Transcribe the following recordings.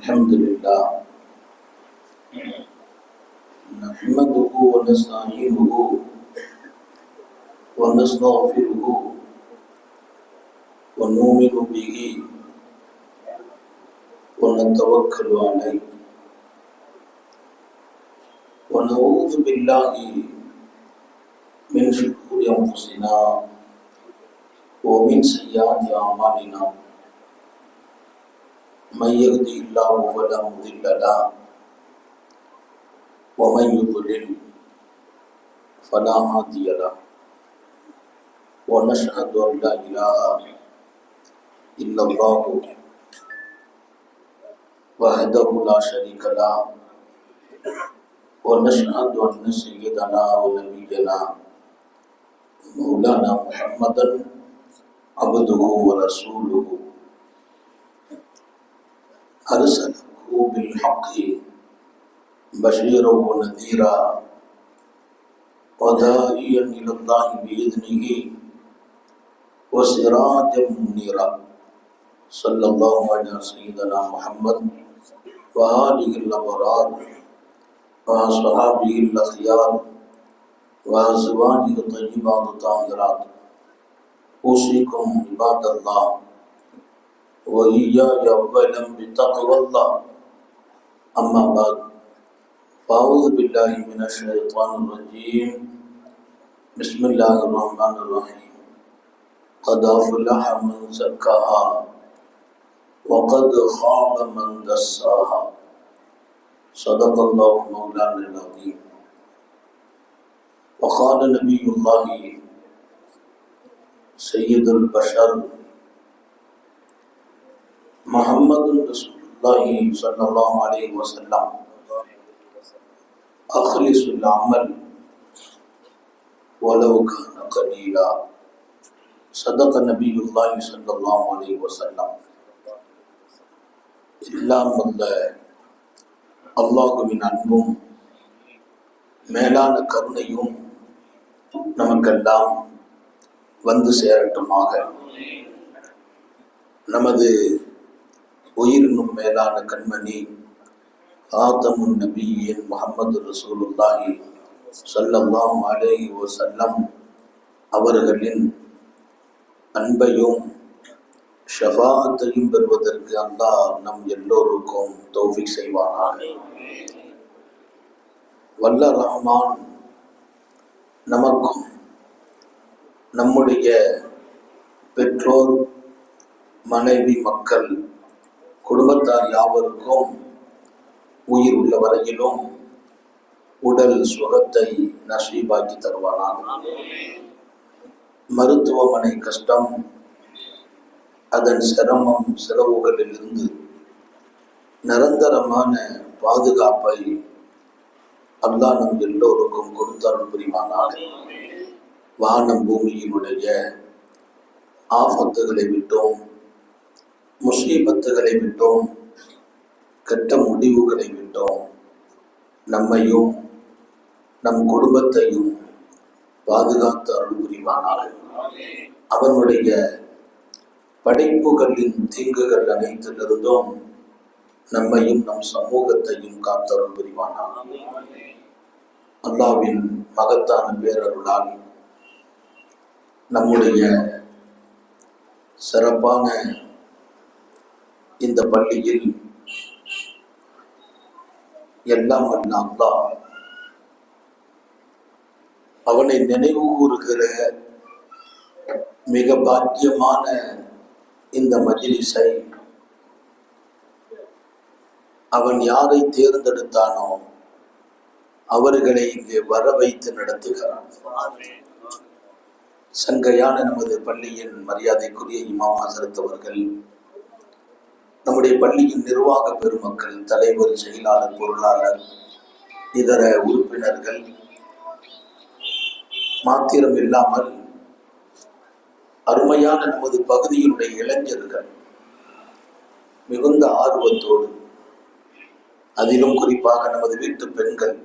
الحمد لله نحمده ونستعينه ونستغفره ونؤمن به ونتوكل عليه ونعوذ بالله من شرور أنفسنا ومن سيئات أعمالنا من يهده الله فلا مضل له ومن يضلل فلا هادي له ونشهد أن لا إله إلا الله وحده لا شريك له ونشهد أن سيدنا ونبينا مولانا محمدا عبده ورسوله أرسله بالحق بشيرا ونذيرا وداعيا إلى الله بإذنه وسراجا منيرا صلى الله على سيدنا محمد وآله الأبرار وأصحابه الأخيار وأزواجه الطيبات الطاهرات أوصيكم عباد الله وإياي أولا بتقوى الله أما بعد فأعوذ بالله من الشيطان الرجيم بسم الله الرحمن الرحيم قد أفلح من زكاها وقد خاب من دساها صدق الله مولانا العظيم وقال نبي الله سيد البشر محمد رسول الله صلى الله عليه وسلم أخلص العمل ولو كان قليلا صدق نبي الله صلى الله عليه وسلم எல்லாம் வல்ல அல்லாஹுவின் அன்பும் மேலான கருணையும் நமக்கெல்லாம் வந்து சேரட்டுமாக. நமது உயிரினும் மேலான கண்மணி ஆதமுன் நபியின் முஹம்மது ரசூலுல்லாஹி ஸல்லல்லாஹு அலைஹி வஸல்லம் அவர்களின் அன்பையும் ஷஃபாஅத்தையும் பெறுவதற்கு அல்லாஹ் நம் எல்லோருக்கும் தௌஃபீக் செய்வானாக. வல்ல ரஹ்மான் நமக்கும் நம்முடைய பெற்றோர், மனைவி, மக்கள், குடும்பத்தார் யாவருக்கும் உயிர் உள்ள வரையிலும் உடல் சுகத்தை நசீபாக்கி தருவானாக. மருத்துவமனை கஷ்டம், அதன் சிரமம், செலவுகளிலிருந்து நிரந்தரமான பாதுகாப்பை அல்லாஹ் நம் எல்லோருக்கும் கொடுத்தருள் புரிவானாக. வானம் பூமியினுடைய ஆபத்துகளை விட்டோம், முசீபத்துகளை விட்டோம், கெட்ட முடிவுகளை விட்டோம் நம்மையும் நம் குடும்பத்தையும் பாதுகாத்து அருள் புரிவானாக. அவனுடைய படைப்புகளின் தீங்குகள் அனைத்திலிருந்தும் நம்மையும் நம் சமூகத்தையும் காத்தருள் புரிவானாக. அல்லாஹ்வின் மகத்தான பேரருளால் நம்முடைய சிறப்பான இந்த பள்ளியில் எல்லாம் வல்ல அல்லாஹ் அவனை நினைவு கூறுகிற மிக பாக்கியமான இந்த மஜ்லிஸை அவன் யாரை தேர்ந்தெடுத்தானோ அவர்களை இங்கே வர வைத்து நடத்துகிறான். சங்கையான நமது பள்ளியின் மரியாதைக்குரிய இமாம் ஹசரத் அவர்கள், நம்முடைய பள்ளியின் நிர்வாக பெருமக்கள், தலைவர், செயலாளர், பொருளாளர், இதர உறுப்பினர்கள் மாத்திரம் இல்லாமல் அருமையான நமது பகுதியினுடைய இளைஞர்கள் மிகுந்த ஆர்வத்தோடு, அதிலும் குறிப்பாக நமது வீட்டு பெண்கள்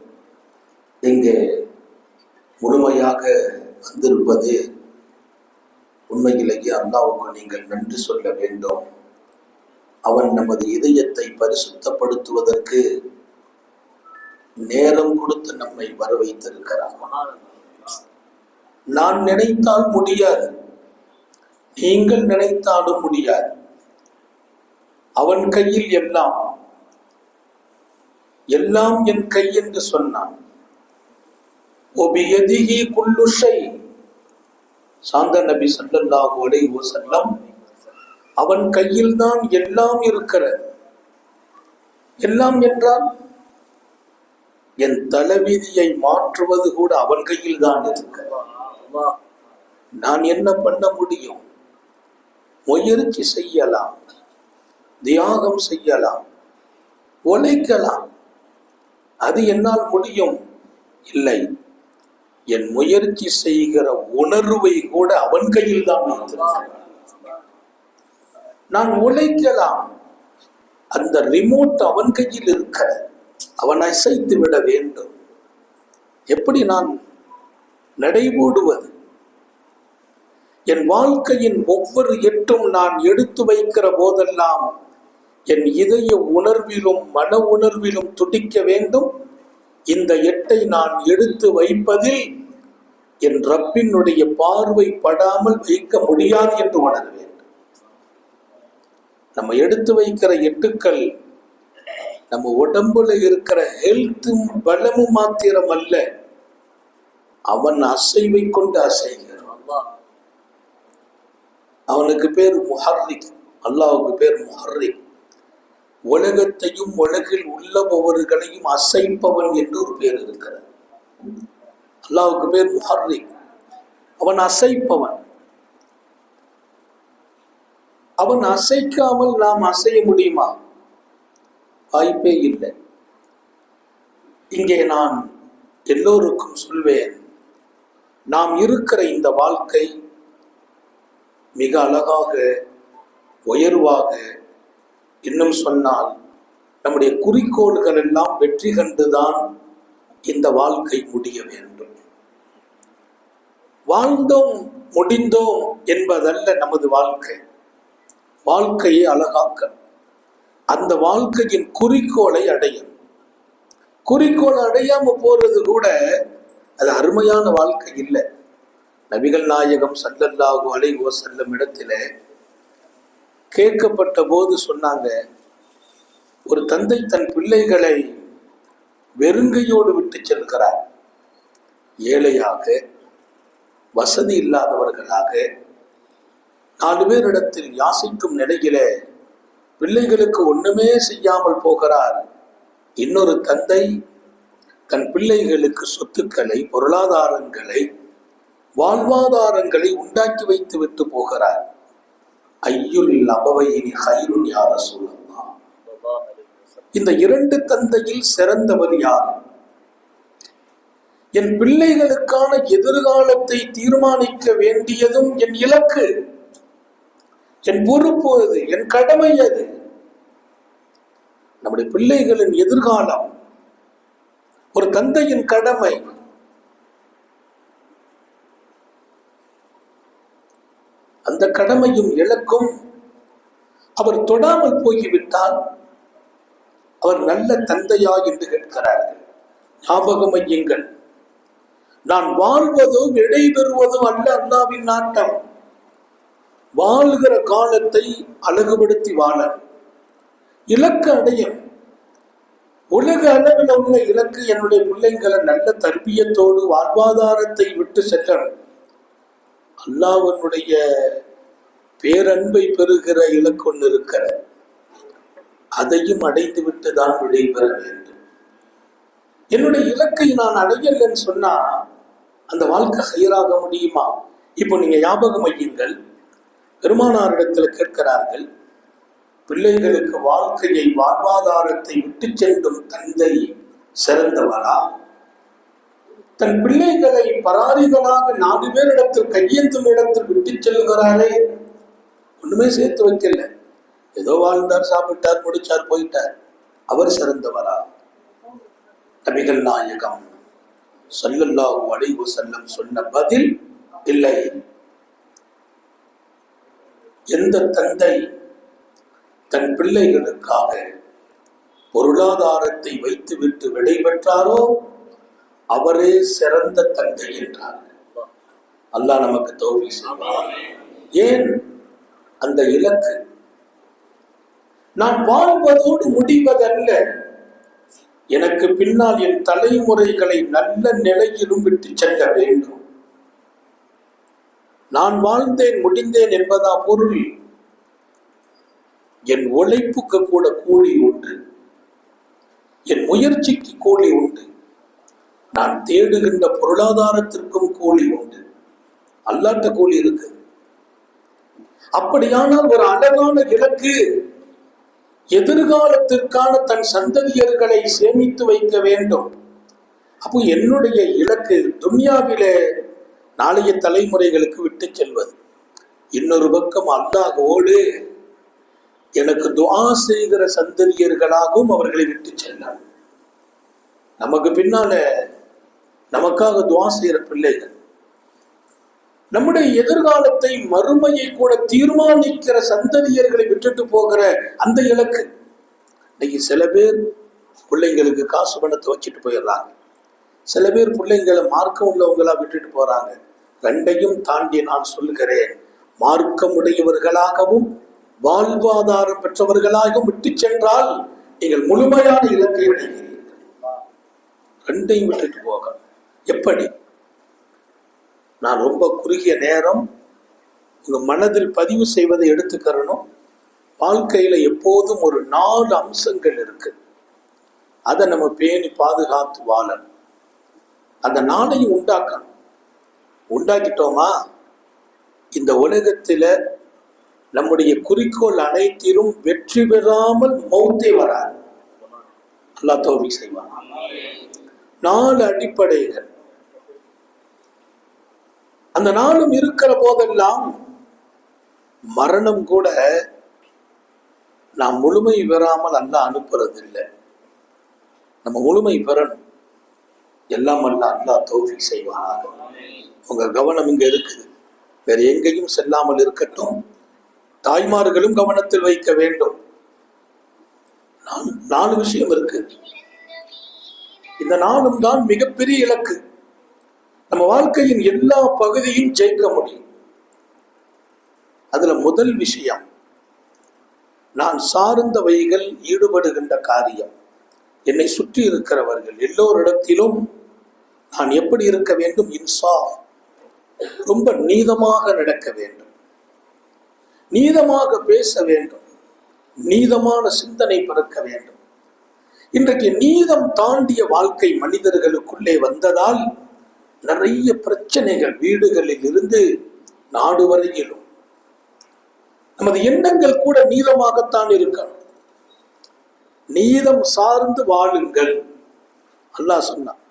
இங்கே முழுமையாக வந்திருப்பது உண்மையிலேயே அல்லாஹ்வுக்கு நீங்கள் நன்றி சொல்ல வேண்டும். அவன் நமது இதயத்தை பரிசுத்தப்படுத்துவதற்கு நேரம் கொடுத்து நம்மை வர வைத்திருக்கிறான். நான் நினைத்தால் முடியாது, நீங்கள் நினைத்தாலும் முடியாது. அவன் கையில் எல்லாம், எல்லாம் என் கை என்று சொன்னான். ஒபியதிஹி குல்லு ஷை. சாந்த நபி ஸல்லல்லாஹு அலைஹி வஸல்லம் அவன் கையில் தான் எல்லாம் இருக்கிறது. எல்லாம் என்றால் என் தலைவிதியை மாற்றுவது கூட அவன் கையில் தான் இருக்கிறது. நான் என்ன பண்ண முடியும்? முயற்சி செய்யலாம், தியாகம் செய்யலாம், உழைக்கலாம். அது என்னால் முடியும் இல்லை. என் முயற்சி செய்கிற உணர்வை கூட அவன் கையில் தான் வைத்திருக்கிறான். நான் உழைக்கலாம், அந்த ரிமோட் அவன் கையில் இருக்கிற, அவன் அசைத்து விட வேண்டும். எப்படி நான் நடைபோடுவது? என் வாழ்க்கையின் ஒவ்வொரு எட்டும் நான் எடுத்து வைக்கிற போதெல்லாம் என் இதய உணர்விலும் மன உணர்விலும் துடிக்க வேண்டும். இந்த எட்டை நான் எடுத்து வைப்பதில் என் ரப்பினுடைய பார்வை படாமல் வைக்க முடியாது என்று உணர வேண்டும். நம்ம எடுத்து வைக்கிற எட்டுக்கள் நம்ம உடம்புல இருக்கிற ஹெல்த்தும் பலமும் மாத்திரம் அல்ல, அவன் அசைவை கொண்டு அசைகிறான். அவனுக்கு பேர் முஹர்ரிக், அல்லாஹ்வுக்கு பேர் முஹர்ரிக். உலகத்தையும் உலகில் உள்ளவர்களையும் அசைப்பவன் என்று ஒரு பேர் இருக்கிறது. அல்லாஹ்வுக்கு பேர் முஹர்ரிக், அவன் அசைப்பவன். அவன் அசைக்காமல் நாம் அசைய முடியுமா? வாய்ப்பே இல்லை. இங்கே நான் எல்லோருக்கும் சொல்வேன், நாம் இருக்கிற இந்த வாழ்க்கை மிக அழகாக, உயர்வாக, இன்னும் சொன்னால் நம்முடைய குறிக்கோள்கள் எல்லாம் வெற்றி கண்டுதான் இந்த வாழ்க்கை முடிய வேண்டும். வாழ்ந்தோம் முடிந்தோம் என்பதல்ல நமது வாழ்க்கை. வாழ்க்கையை அழகாக்க, அந்த வாழ்க்கையின் குறிக்கோளை அடையும். குறிக்கோள் அடையாம போறது கூட அது அருமையான வாழ்க்கை இல்லை. நபிகள் நாயகம் ஸல்லல்லாஹு அலைஹி வஸல்லம் இடத்துல கேட்கப்பட்ட போது சொன்னாங்க, ஒரு தந்தை தன் பிள்ளைகளை வெறுங்கையோடு விட்டு செல்கிறார். ஏழையாக, வசதி இல்லாதவர்களாக, 4 பேரிடத்தில் யாசிக்கும் நிலையில பிள்ளைகளுக்கு ஒண்ணுமே செய்யாமல் போகிறார். இன்னொரு தந்தை தன் பிள்ளைகளுக்கு சொத்துக்களை, பொருளாதாரங்களை, வாழ்வாதாரங்களை உண்டாக்கி வைத்து விட்டு போகிறார். ஐயுல் அபவையினி ஹைருன் யா ரசூலல்லாஹ். இந்த 2 தந்தையில் சிறந்தவர் யார்? என் பிள்ளைகளுக்கான எதிர்காலத்தை தீர்மானிக்க வேண்டியதும் என் இலக்கு, என் பொறுப்பு, அது என் கடமை. அது நம்முடைய பிள்ளைகளின் எதிர்காலம் ஒரு தந்தையின் கடமை. அந்த கடமையும் இலக்கும் அவர் தொடாமல் போய்விட்டால் அவர் நல்ல தந்தையா என்று கேட்கிறார்கள். ஞாபகம் வையுங்கள், நான் வாழ்வதோ விடை பெறுவதோ அல்ல அல்லாஹ்வின் நாட்டம். வாழ்கிற காலத்தை அழகுபடுத்தி வாழ, இலக்கு அடையும். உலக அளவில் உள்ள இலக்கு என்னுடைய பிள்ளைங்களை நல்ல தர்பியத்தோடு வாழ்வாதாரத்தை விட்டு செல்லணும். அல்லாஹ்வினுடைய பேரன்பை பெறுகிற இலக்கு ஒன்று இருக்கிற, அதையும் அடைந்து விட்டு தான் விடைபெற வேண்டும். என்னுடைய இலக்கை நான் அடையலன்னு சொன்னா அந்த வாழ்க்கை ஹைராக முடியுமா? இப்போ நீங்க ஞாபகம் வையுங்கள், பெருமானாரிடத்தில் கேட்கிறார்கள், பிள்ளைகளுக்கு வாழ்க்கையை, வாழ்வாதாரத்தை விட்டு செல்லும் தந்தை சிறந்தவரா? தன் பிள்ளைகளை பராரிகளாக 4 பேரிடத்தில், கையேந்தும் இடத்தில் விட்டு செல்கிறாரே, ஒண்ணுமே சேர்த்து வைக்கல, ஏதோ வாழ்ந்தார், சாப்பிட்டார், முடிச்சார், போயிட்டார், அவர் சிறந்தவரா? நபிகள் நாயகம் ஸல்லல்லாஹு அலைஹி வஸல்லம் சொன்ன பதில் இல்லை. எந்த தந்தை தன் பிள்ளைகளுக்காக பொருளாதாரத்தை வைத்துவிட்டு விடைபெற்றாரோ அவரே சிறந்த தந்தை என்றார். அல்லாஹ் நமக்கு தௌஃபீக் செய்வான். ஏன் அந்த இலக்கு நான் வாழ்வதோடு முடிவதல்ல, எனக்கு பின்னால் என் தலைமுறைகளை நல்ல நிலையிலும் விட்டு செல்ல வேண்டும். நான் வாழ்ந்தேன் முடிந்தேன் என்பதா பொருள்? என் உழைப்புக்கு கூட கூலி உண்டு, என் முயற்சிக்கு கூலி உண்டு, நான் தேடுகின்ற பொருளாதாரத்திற்கும் கூலி உண்டு, அல்லாட்ட கூலி இருக்கு. அப்படியானால் ஒரு அழகான இலக்கு, எதிர்காலத்திற்கான தன் சந்ததியர்களை சேமித்து வைக்க வேண்டும். அப்போ என்னுடைய இலக்கு துன்யாவிலே நாளைய தலைமுறைகளுக்கு விட்டு செல்வது. இன்னொரு பக்கம் அல்லாஹ்வோடு எனக்கு துஆ செய்கிற சந்ததியர்களாகவும் அவர்களை விட்டு செல்ல, நமக்கு பின்னால நமக்காக துஆ செய்கிற பிள்ளைகள், நம்முடைய எதிர்காலத்தை மறுமையை கூட தீர்மானிக்கிற சந்ததியர்களை விட்டுட்டு போகிற அந்த இலக்கு. இன்னைக்கு சில பேர் பிள்ளைங்களுக்கு காசு பணத்தை வச்சுட்டு போயிடுறாங்க, சில பேர் பிள்ளைங்களை மார்க்கம் உள்ளவங்களா விட்டுட்டு போறாங்க. ரெண்டையும் தாண்டி நான் சொல்லுகிறேன், மார்க்கமுடையவர்களாகவும் வாழ்வாதாரம் பெற்றவர்களாகவும் விட்டு சென்றால் நீங்கள் முழுமையான இலக்கை அடைகிறீர்கள். ரெண்டையும் விட்டுட்டு போக எப்படி? நான் ரொம்ப குறுகிய நேரம் உங்க மனதில் பதிவு செய்வதை எடுத்துக்கிறணும். வாழ்க்கையில எப்போதும் ஒரு 4 அம்சங்கள் இருக்கு, அதை நம்ம பேணி பாதுகாத்து வாழணும். அந்த 4ஐயும் உண்டாக்கணும். உண்டாக்கிட்டோமா இந்த உலகத்தில நம்முடைய குறிக்கோள் அனைத்திலும் வெற்றி பெறாமல் மௌத்தே வராது. அல்லாஹ் தௌஃபீக் செய்வான். 4 அடிப்படைகள். அந்த 4ம் இருக்கிற போதெல்லாம் மரணம் கூட நாம் முழுமை பெறாமல் அல்லாஹ் அனுப்புறது இல்லை. நம்ம முழுமை பெறணும். எல்லாம் அல்லாஹ் தௌஃபீக் செய்வானாக. உங்க கவனம் இங்க இருக்குது, வேற எங்கேயும் செல்லாமல் இருக்கட்டும். தாய்மார்களும் கவனத்தில் வைக்க வேண்டும். 4 விஷயம் இருக்கு. இந்த 4ம் தான் மிகப்பெரிய இலக்கு. நம்ம வாழ்க்கையின் எல்லா பகுதியும் ஜெயிக்க முடியும். அதுல முதல் விஷயம், நான் சார்ந்தவைகள் ஈடுபடுகின்ற காரியம், என்னை சுற்றி இருக்கிறவர்கள் எல்லோரிடத்திலும் நான் எப்படி இருக்க வேண்டும்? இன்சாஃப், ரொம்ப நீதமாக நடக்க வேண்டும், நீதமாக பேச வேண்டும், நீதமான சிந்தனை பிறக்க வேண்டும். இன்றைக்கு நீதம் தாண்டிய வாழ்க்கை மனிதர்களுக்குள்ளே வந்ததால் நிறைய பிரச்சனைகள் வீடுகளில் இருந்து நாடு வரையிலும். நமது எண்ணங்கள் கூட நீதமாகத்தான் இருக்கணும். நீதம் சார்ந்து வாழுங்கள். அல்லாஹ் சொன்னான்,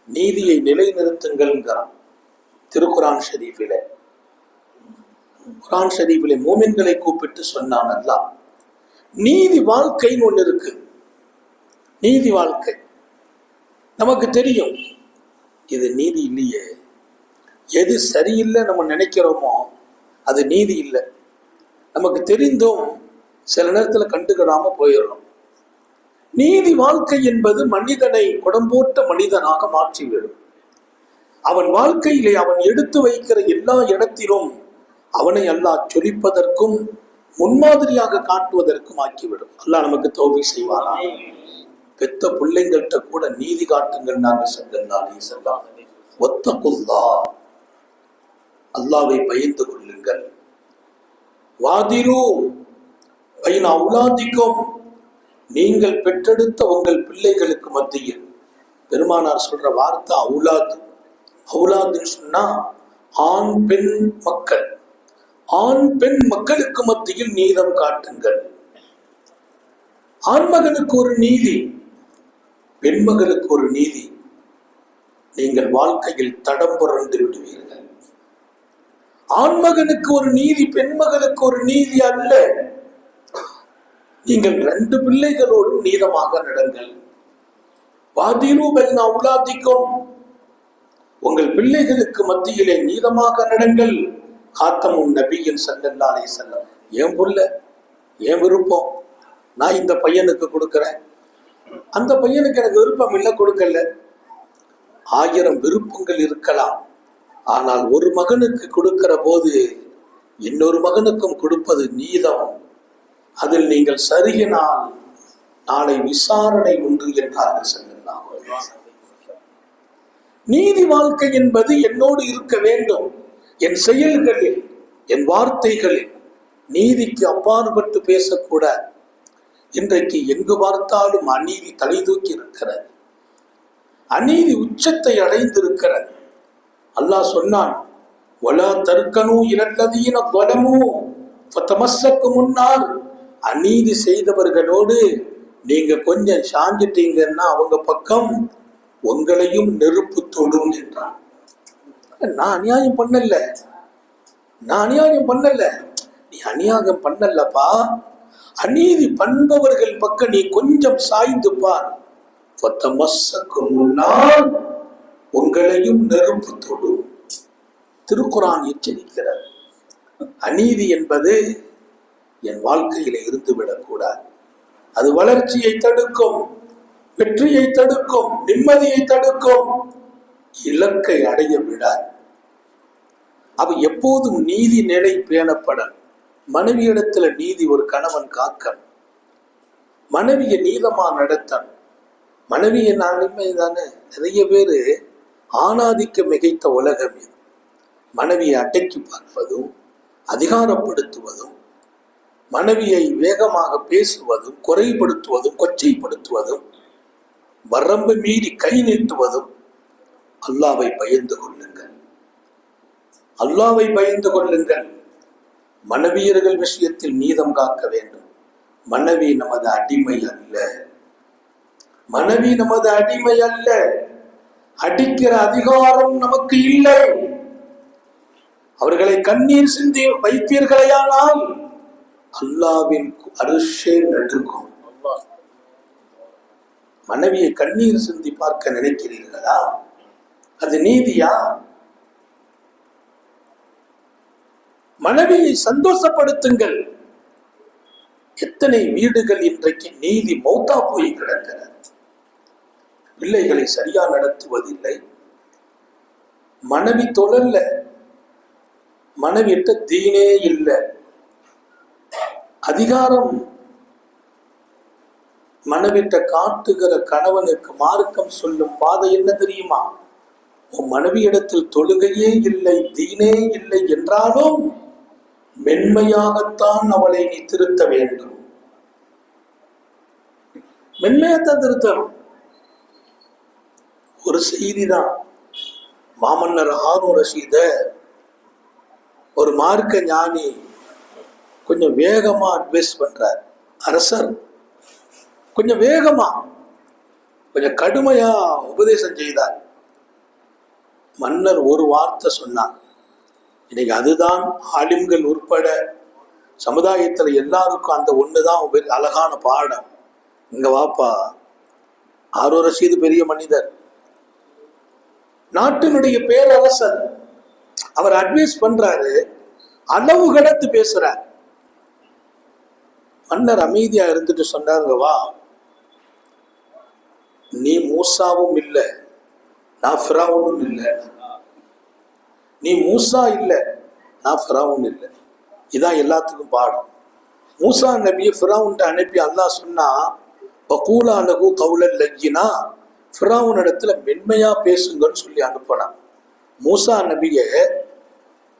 நீதியை நிலைநிறுத்துங்கள்ங்கிறான் திருக்குரான் ஷரீஃபிலே. குரான் ஷரீஃபிலே மூமின்களை கூப்பிட்டு சொன்னான் அல்லாஹ், நீதி வாழ்க்கைன்னு ஒண்ணு இருக்கு. நீதி வாழ்க்கை நமக்கு தெரியும், இது நீதி இல்லையே. எது சரியில்லை நம்ம நினைக்கிறோமோ அது நீதி இல்லை. நமக்கு தெரிந்தும் சில நேரத்தில் கண்டுக்கிடாம போயிடுறோம். நீதி வாழ்க்கை என்பது மனிதனை குடம்போட்ட மனிதனாக மாற்றிவிடும். அவன் வாழ்க்கையிலே அவன் எடுத்து வைக்கிற எல்லா இடத்திலும் அவனை அல்லாஹ் சொலிப்பதற்கும் முன்மாதிரியாக காட்டுவதற்கும் ஆக்கிவிடும். அல்லாஹ் நமக்கு தௌஃபீக் செய்வானா. பெத்த பிள்ளைங்கள்ட்ட கூட நீதி காட்டுங்கள். நாங்கள் செல்லலாம் ஒத்தகுல்லா, அல்லாஹ்வை பயந்து கொள்ளுங்கள். வாதிரு பைன அவுலாதிக்கும், நீங்கள் பெற்றெடுத்த உங்கள் பிள்ளைகளுக்கு மத்தியில். பெருமானார் சொல்ற வார்த்தை அவுலாது. அவுலாதுன்னு சொன்னா ஆண் பெண் மக்கள். ஆண் பெண் மக்களுக்கு மத்தியில் நீதம் காட்டுங்கள். ஆண்மகனுக்கு ஒரு நீதி, பெண்மகளுக்கு ஒரு நீதி. நீங்கள் வாழ்க்கையில் தடம் புரண்டு விடுவீர்கள். ஆண்மகனுக்கு ஒரு நீதி, பெண்மகளுக்கு ஒரு நீதி அல்ல. நீங்கள் 2 பிள்ளைகளோடும் நீதமாக நடங்கள். வாதிரு பைன அவுலாதிக்கும், உங்கள் பிள்ளைகளுக்கு மத்தியிலே நீதமாக நடங்கள். காத்தமுன் நபியின் ஸல்லல்லாஹு அலைஹி வஸல்லம், என் புள்ள என் விருப்பம், நான் இந்த பையனுக்கு கொடுக்குறேன், அந்த பையனுக்கு எனக்கு விருப்பம் இல்லை, கொடுக்கல. 1000 விருப்பங்கள் இருக்கலாம். ஆனால் ஒரு மகனுக்கு கொடுக்கிற போது இன்னொரு மகனுக்கும் கொடுப்பது நீதம். அதில் நீங்கள் சருகினால் நாளை விசாரணை உண்டு என்றார்கள் ஸல்லல்லாஹு அலைஹி வஸல்லம். நீதி வாழ்க்கை என்பது என்னோடு இருக்க வேண்டும். என் செயல்களில், என் வார்த்தைகளில் நீதிக்கு அப்பாற்பட்டு பேசக்கூடாது. இன்றைக்கு எங்கு பார்த்தாலும் அநீதி தலை தூக்கி இருக்கிறது. அநீதி உச்சத்தை அடைந்திருக்கிறது. அல்லாஹ் சொன்னான், வலா தர்கனு இலல்லதீன ஸலமு ஃபதமஸ்ஸக்கும் முன்னார். அநீதி செய்தவர்களோடு நீங்க கொஞ்சம் சாஞ்சிட்டீங்கன்னா அவங்க பக்கம் உங்களையும் நெருப்பு தொடும் என்றான். நான் அநியாயம் பண்ணல, நீ அநியாயம் பண்ணலப்பா. அநீதி பண்பவர்கள் பக்கம் நீ கொஞ்சம் சாய்ந்து பார். முன்னால் உங்களையும் நெருப்பு தொடும். திருக்குர்ஆன் எச்சரிக்கிறது. அநீதி என்பது என் வாழ்க்கையில இருந்து விடக்கூடாது. அது வளர்ச்சியை தடுக்கும், வெற்றியை தடுக்கும், நிம்மதியை தடுக்கும், இலக்கை அடைய விடாது. அவ எப்போதும் நீதி நிலை பேணப்படணும். மனைவியிடத்துல நீதி ஒரு கணவன் காக்கணும். மனைவியை நீதமா நடத்தணும். மனைவியை நான் தானே. நிறைய பேரு ஆணாதிக்க மிகைத்த உலகம் இது. மனைவியை அடக்கி பார்ப்பதும், அதிகாரப்படுத்துவதும், மனைவியை வேகமாக பேசுவதும், குறைபடுத்துவதும், கொச்சைப்படுத்துவதும், வரம்பு மீறி கை நீட்டுவதும். அல்லாஹ்வை பயந்து கொள்ளுங்கள், அல்லாஹ்வை பயந்து கொள்ளுங்கள். மனைவியர்கள் விஷயத்தில் நீதம் காக்க வேண்டும். மனைவி நமது அடிமை அல்ல, மனைவி நமது அடிமை அல்ல. அடிக்கிற அதிகாரம் நமக்கு இல்லை. அவர்களை கண்ணீர் சிந்தி வைப்பீர்களேயானால் அல்லாஹ்வின் அரிஷே நடுங்கும். மனைவியை கண்ணீர் சிந்தி பார்க்க நினைக்கிறீர்களா? அது நீதியா? மனைவியை சந்தோஷப்படுத்துங்கள். எத்தனை வீடுகள் இன்றைக்கு நீதி மௌத்தா போய் கிடக்கிறது. பிள்ளைகளை சரியா நடத்துவதில்லை. மனைவி தொழல்ல, மனைவிட்ட தீனே இல்லை. அதிகாரம் மனைவிட்ட காட்டுகிற கணவனுக்கு மார்க்கம் சொல்லும் பாதை என்ன தெரியுமா? உன் மனைவியிடத்தில் தொழுகையே இல்லை, தீனே இல்லை என்றாலும் மென்மையாகத்தான் அவளை நீ திருத்த வேண்டும். மென்மையாத்தான் திருத்தணும். ஒரு செய்திதான். மாமன்னர் ஹாரூன் ரஷீத ஒரு மார்க்க ஞானி கொஞ்சம் வேகமா அட்வைஸ் பண்றார். அரசர் கொஞ்சம் வேகமா, கொஞ்சம் கடுமையா உபதேசம் செய்தார். மன்னர் ஒரு வார்த்தை சொன்னார். இன்னைக்கு அதுதான் ஆலிம்கள் உட்பட சமுதாயத்துல எல்லாருக்கும் அந்த ஒண்ணுதான் அழகான பாடம். இங்க வாப்பா, ஹாரூன் ரஷீது பெரிய மனிதர், நாட்டினுடைய பேரரசர். அவர் அட்வைஸ் பண்றாரு, அளவு கடந்து பேசுறார். மன்னர் அமைதியா இருந்துட்டு சொன்னாருங்க, வா, நீ மூசாவும் இல்லை, நான் ஃபிரௌனும் இல்லை. நீ மூசா இல்லை, நான் ஃபிரௌன் இல்லை. இதான் எல்லாத்துக்கும் பாடம். மூசா நபியை ஃபிரௌன்ட்ட அனுப்பி அல்லாஹ் சொன்னா, வகூலா லஹு கௌலன் லய்யினா, ஃபிரௌன் இடத்துல மென்மையா பேசுங்கன்னு சொல்லி அனுப்பினான். மூசா நபியை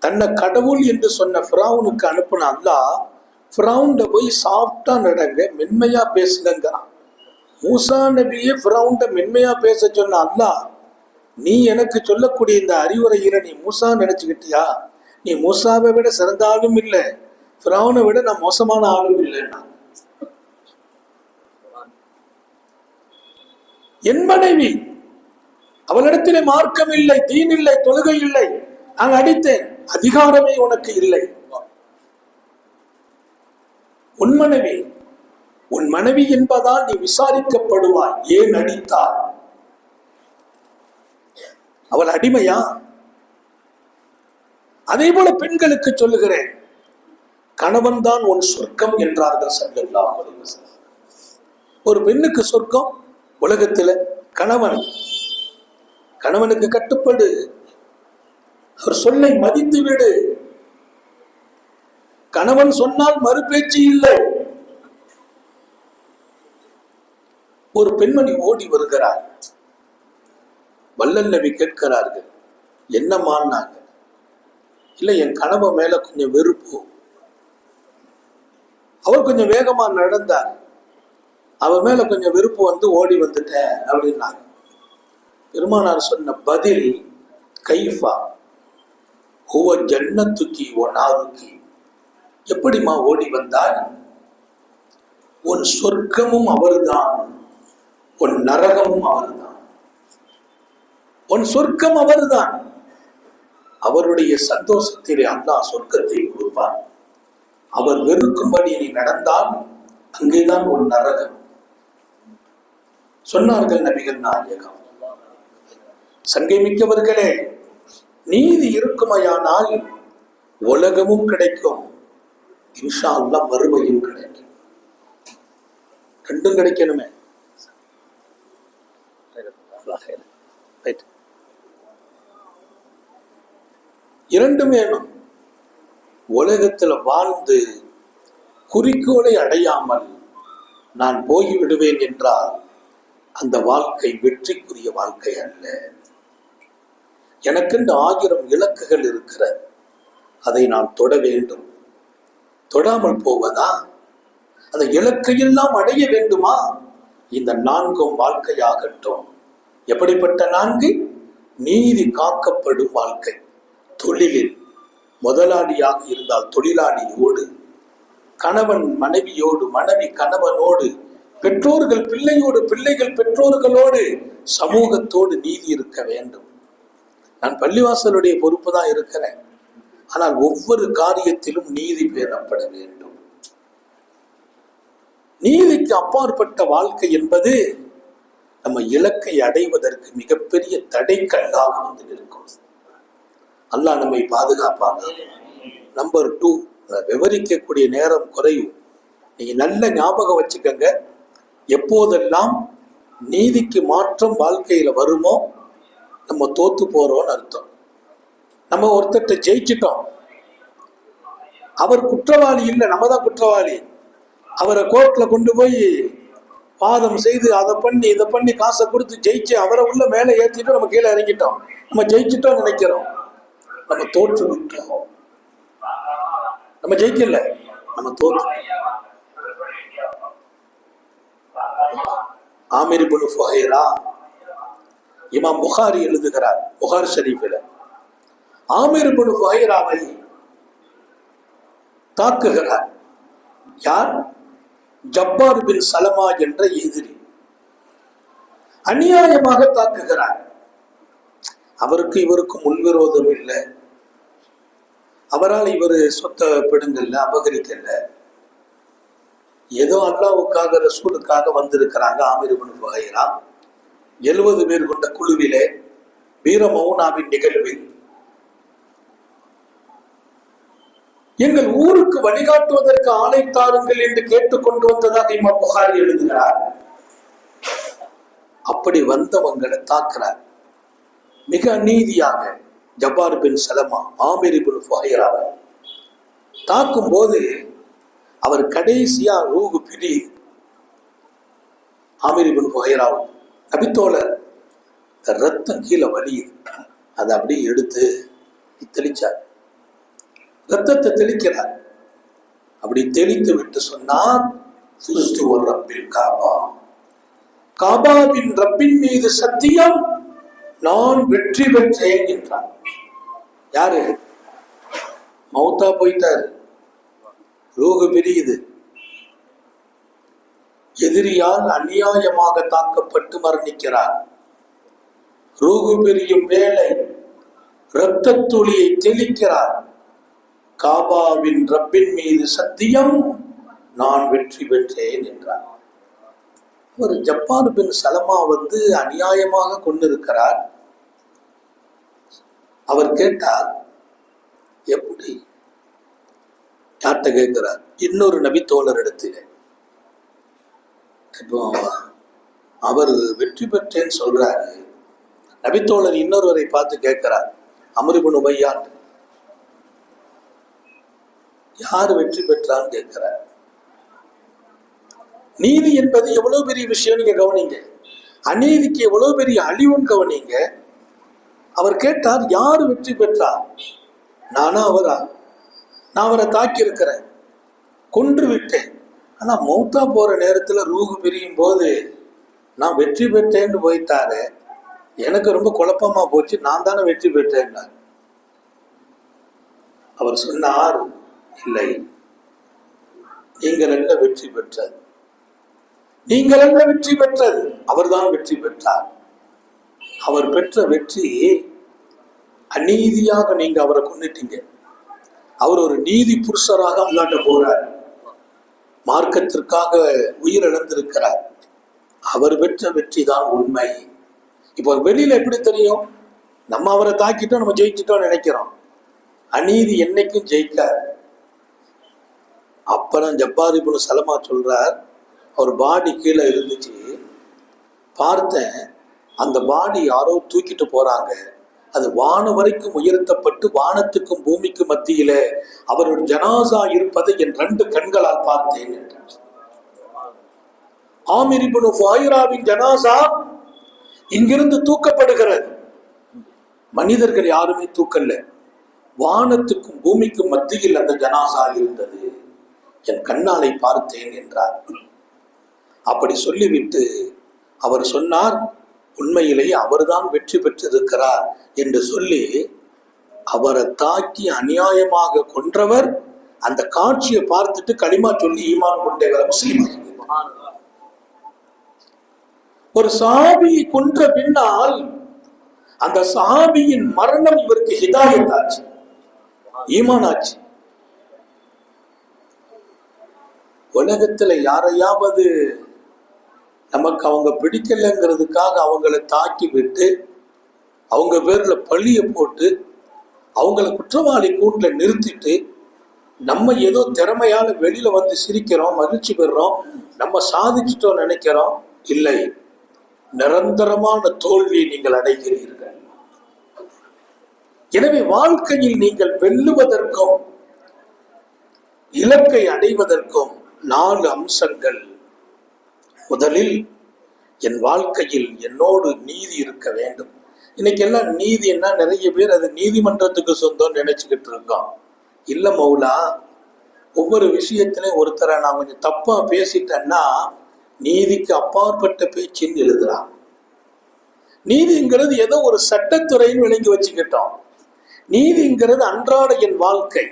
தன்னை கடவுள் என்று சொன்ன ஃபிரௌனுக்கு அனுப்பின அல்லாஹ் ஃபிரௌன்ட போய் சாஃப்டா நடங்க, மென்மையா பேசுங்கிறான். மூசா நபியை ஃபிரௌன்ட மென்மையா பேச சொன்ன அல்லாஹ், நீ எனக்கு சொல்லக்கூடிய இந்த அறிவுரையில நீ மூசா நினைச்சுக்கிட்டியா? நீ மூசாவை விட சிறந்த ஆளும் இல்லை, ஃபிரௌனை விட நான் மோசமான ஆளும் இல்லைன்னா. என் மனைவி, அவளிடத்திலே மார்க்கம் இல்லை, தீன் இல்லை, தொழுகை இல்லை, நான் அடித்தேன், அதிகாரமே உனக்கு இல்லை. உன் மனைவி, உன் மனைவி என்பதால் நீ விசாரிக்கப்படுவாய். ஏன் அடித்தார்? அவள் அடிமையா? அதே போல பெண்களுக்கு சொல்லுகிறேன், கணவன் தான் உன் சொர்க்கம் என்றார்கள் ஸல்லல்லாஹு அலைஹி வஸல்லம். ஒரு பெண்ணுக்கு சொர்க்கம் உலகத்துல கணவன். கணவனுக்கு கட்டுப்படு, அவர் சொல்லை மதித்து விடு. கணவன் சொன்னால் மறுபேச்சு இல்லை. ஒரு பெண்மணி ஓடி வருகிறார். வல்லல் நபி கேட்கிறார்கள், என்னமான்னாங்க. இல்லை, என் கணவன் மேல கொஞ்சம் வெறுப்பு. அவர் கொஞ்சம் வேகமா நடந்தார். அவர் மேல கொஞ்சம் வெறுப்பு வந்து ஓடி வந்துட்டேன் அப்படின்னாங்க. பெருமானார் சொன்ன பதில், கைஃபா ஹுவ ஜன்னத்துக்கி வ நாருக்கி. எப்படிமா ஓடி வந்தார்? உன் சொர்க்கமும் அவர்தான், உன் நரகமும் அவர்தான். உன் சொர்க்கம் அவர்தான். அவருடைய சந்தோஷத்திலே அல்லாஹ் சொர்க்கத்தை கொடுப்பார். அவர் வெறுக்கும்படி நீ நடந்தால் அங்கேதான் உன் நரகம் சொன்னார்கள் நபிகள் நாயகம். சங்கை மிக்கவர்களே, நீதி இருக்குமையானால் உலகமும் கிடைக்கும், இன்ஷா அல்லாஹ் மறுமையும் கிடைக்கும். ரெண்டும் கிடைக்கணுமே. இரண்டும் வேணும். உலகத்துல வாழ்ந்து குறிக்கோளை அடையாமல் நான் போய்விடுவேன் என்றால் அந்த வாழ்க்கை வெற்றிக்குரிய வாழ்க்கை அல்ல. எனக்கென்று 1000 இலக்குகள் இருக்கிற, அதை நான் தொட வேண்டும். தொடாமல் போவதா? அந்த இலக்கையெல்லாம் அடைய வேண்டுமா? இந்த 4ம் வாழ்க்கையாகட்டும். எப்படிப்பட்ட 4? நீதி காக்கப்படும் வாழ்க்கை. தொழிலில் முதலாளியாக இருந்தால் தொழிலாளியோடு, கணவன் மனைவியோடு, மனைவி கணவனோடு, பெற்றோர்கள் பிள்ளையோடு, பிள்ளைகள் பெற்றோர்களோடு, சமூகத்தோடு நீதி இருக்க வேண்டும். நான் பள்ளிவாசலுடைய பொறுப்பு தான் இருக்கிறேன். ஆனால் ஒவ்வொரு காரியத்திலும் நீதி பேணப்பட வேண்டும். நீதிக்கு அப்பாற்பட்ட வாழ்க்கை என்பது நம்ம இலக்கை அடைவதற்கு மிகப்பெரிய தடைக்கல்லாக வந்து நிற்கும். அல்லாஹ் நம்மை பாதுகாப்பாங்க. நம்பர் 2, விவரிக்கக்கூடிய நேரம் குறையும். நீங்க நல்ல ஞாபகம் வச்சுக்கங்க, எப்போதெல்லாம் நீதிக்கு மாற்றம் வாழ்க்கையில வருமோ நம்ம தோத்து போறோம்னு அர்த்தம். நம்ம ஒருத்தட்ட ஜெயிச்சிட்டோம், அவர் குற்றவாளி இல்லை, நம்ம தான் குற்றவாளி. அவரை கோர்ட்ல கொண்டு போய் வாதம் செய்து அதை பண்ணி இதை பண்ணி காசை கொடுத்து ஜெயிச்சு அவரை உள்ள மேலே ஏற்றிட்டு நம்ம கீழே இறங்கிட்டோம். நம்ம ஜெயிச்சிட்டோம் நினைக்கிறோம், நம்ம தோற்று விட்டோம். நம்ம ஜெயிக்கல, நம்ம தோற்று. ஆமிர் இப்னு ஃபுஹைரா, இமாம் புகாரி எழுதுகிறார் புகார் ஷரீஃபில், ஆமிர் இப்னு ஃபுஹைராவை தாக்குகிறார். யார்? ஜப்பார் பின் சலமா என்ற எதிரி அநியாயமாக தாக்குகிறார். அவருக்கு இவருக்கு முன்விரோதம் இல்லை. அவரால் இவர் சொத்தை பிடுங்கல்ல, அபகரிக்கல. ஏதோ அல்லாஹ்வுக்காக ரசூலுக்காக வந்திருக்கிறாங்க. ஆமிர் இப்னு ஃபுஹைரா 70 பேர் கொண்ட குழுவிலே வீர மௌனாவின் நிகழ்வில் எங்கள் ஊருக்கு வழிகாட்டுவதற்கு ஆளை தாருங்கள் என்று கேட்டுக்கொண்டு வந்ததாக இமாம் புகாரி எழுதுகிறார். அப்படி வந்தவங்களை தாக்குறார் மிக அநீதியாக. ஜப்பார் பின் சலமா ஆமிர் இப்னு ஃபுஹைராவை தாக்கும் போது அவர் கடைசியா ரூஹு பிரியுது. ஆமிர் இப்னு ஃபுஹைராவை நபித்தோழர் ரத்தம் கீழே வலியுது. அதை அப்படியே எடுத்து தெளிச்சார். ரத்தத்தை தெளிக்கிறார். அப்படி தெளித்து விட்டு சொன்னார், காபாவின் ரப்பின் மீது சத்தியம், நான் வெற்றி பெற்றேன் என்றார். யாரு? மௌத்தா போயிட்டாரு, ரூஹு பிரியுது. எதிரியால் அநியாயமாக தாக்கப்பட்டு மரணிக்கிறார். ரூஹு பிரியும் வேளை இரத்த துளியை தெளிக்கிறார். காபாவின் ரப்பின் மீது சத்தியம், நான் வெற்றி பெற்றேன் என்றார். ஒரு ஜப்பார் பின் சலமா அநியாயமாக கொண்டிருக்கிறார். அவர் கேட்டார், எப்படி யார்கிட்ட கேட்கிறார்? இன்னொரு நபி தோழர் இடத்துல. இப்போ அவர் வெற்றி பெற்றேன்னு சொல்றாரு. நபித்தோழர் இன்னொருவரை பார்த்து கேட்கிறார், அம்ர் இப்னு உமையா யார் வெற்றி பெற்றான்னு கேட்கிறார். நீதி என்பது எவ்வளவு பெரிய விஷயம் நீங்க கவனிங்க. அநீதிக்கு எவ்வளவு பெரிய அழிவுன்னு கவனிங்க. அவர் கேட்டார், யார் வெற்றி பெற்றார்? நானா அவரா? நான் அவரை தாக்கி இருக்கிறேன், கொன்று விட்டேன். ஆனா மௌத்தா போற நேரத்துல ரூஹு பிரியும் போது நான் வெற்றி பெற்றேன்னு போயிட்டாரு. எனக்கு ரொம்ப குழப்பமா போச்சு, நான் தானே வெற்றி பெற்றேன். அவர் சொன்னார், இல்லை, நீங்கள் என்ன வெற்றி பெற்றது? நீங்கள் என்ன வெற்றி பெற்றது? அவர் தான் வெற்றி பெற்றார். அவர் பெற்ற வெற்றி அநீதியாக நீங்க அவரை கொண்டுட்டீங்க. அவர் ஒரு நீதி புருஷராக அல்லாட்ட போறார், மார்க்கத்திற்காக உயிரிழந்திருக்கிறார். அவர் பெற்ற வெற்றி தான் உண்மை. இப்போ வெளியில எப்படி தெரியும்? நம்ம அவரை தாக்கிட்டோம், நம்ம ஜெயிச்சிட்டோம் நினைக்கிறோம். அநீதி என்னைக்கும் ஜெயிக்காது. அப்புறம் ஜப்பார் இப்னு சலமா சொல்றார், அவர் பாடி கீழே இருந்துச்சு, பார்த்தேன், அந்த பாடி யாரோ தூக்கிட்டு போறாங்க. அது வானம் வரைக்கும் உயர்த்தப்பட்டு வானத்துக்கும் பூமிக்கு மத்தியில அவருடைய ஜனாசா இருப்பதை என் 2 கண்களால் பார்த்தேன் என்றார். ஆமிர் இப்னு ஃபுஹைராவின் ஜனாசா இங்கிருந்து தூக்கப்படுகிறது. மனிதர்கள் யாருமே தூக்கல்ல, வானத்துக்கும் பூமிக்கும் மத்தியில் அந்த ஜனாசா இருந்தது, என் கண்ணாலை பார்த்தேன் என்றார். அப்படி சொல்லிவிட்டு அவர் சொன்னார், உண்மையிலேயே அவர்தான் வெற்றி பெற்றிருக்கிறார் என்று சொல்லி அவரை தாக்கி அநியாயமாக கொன்றவர் அந்த காட்சியை பார்த்துட்டு களிமா சொல்லி ஈமான் கொண்டவர் முஸ்லிம். ஒரு சஹாபியை கொன்ற பின்னால் அந்த சஹாபியின் மரணம் இவருக்கு ஹிதாயத் ஆச்சு, ஈமான் ஆச்சு. உலகத்துல யாரையாவது நமக்கு அவங்க பிடிக்கலைங்கிறதுக்காக அவங்கள தாக்கி விட்டு அவங்க பேர்ல பழிய போட்டு அவங்கள குற்றவாளி கூண்டுல நிறுத்திட்டு நம்ம ஏதோ திறமையால வெளியில வந்து சிரிக்கிறோம், மகிழ்ச்சி பெறுறோம், நம்ம சாதிச்சிட்டோம் நினைக்கிறோம். இல்லை, நிரந்தரமான தோல்வியை நீங்கள் அடைகிறீர்கள். எனவே வாழ்க்கையில் நீங்கள் வெல்லுவதற்கும் இலக்கை அடைவதற்கும் 4 அம்சங்கள். முதலில், என் வாழ்க்கையில் என்னோடு நீதி இருக்க வேண்டும். இன்னைக்கு எல்லாம் நீதி என்ன, நிறைய பேர் அது நீதிமன்றத்துக்கு சொந்தம் நினைச்சுக்கிட்டு இருக்கோம். இல்ல மௌலா, ஒவ்வொரு விஷயத்திலையும் ஒருத்தரை நான் கொஞ்சம் தப்பா பேசிட்டேன்னா நீதிக்கு அப்பாற்பட்ட பேச்சின்னு எழுதுறான். நீதிங்கிறது ஏதோ ஒரு சட்டத்துறைன்னு விளங்கி வச்சுக்கிட்டோம். நீதிங்கிறது அன்றாட என் வாழ்க்கை.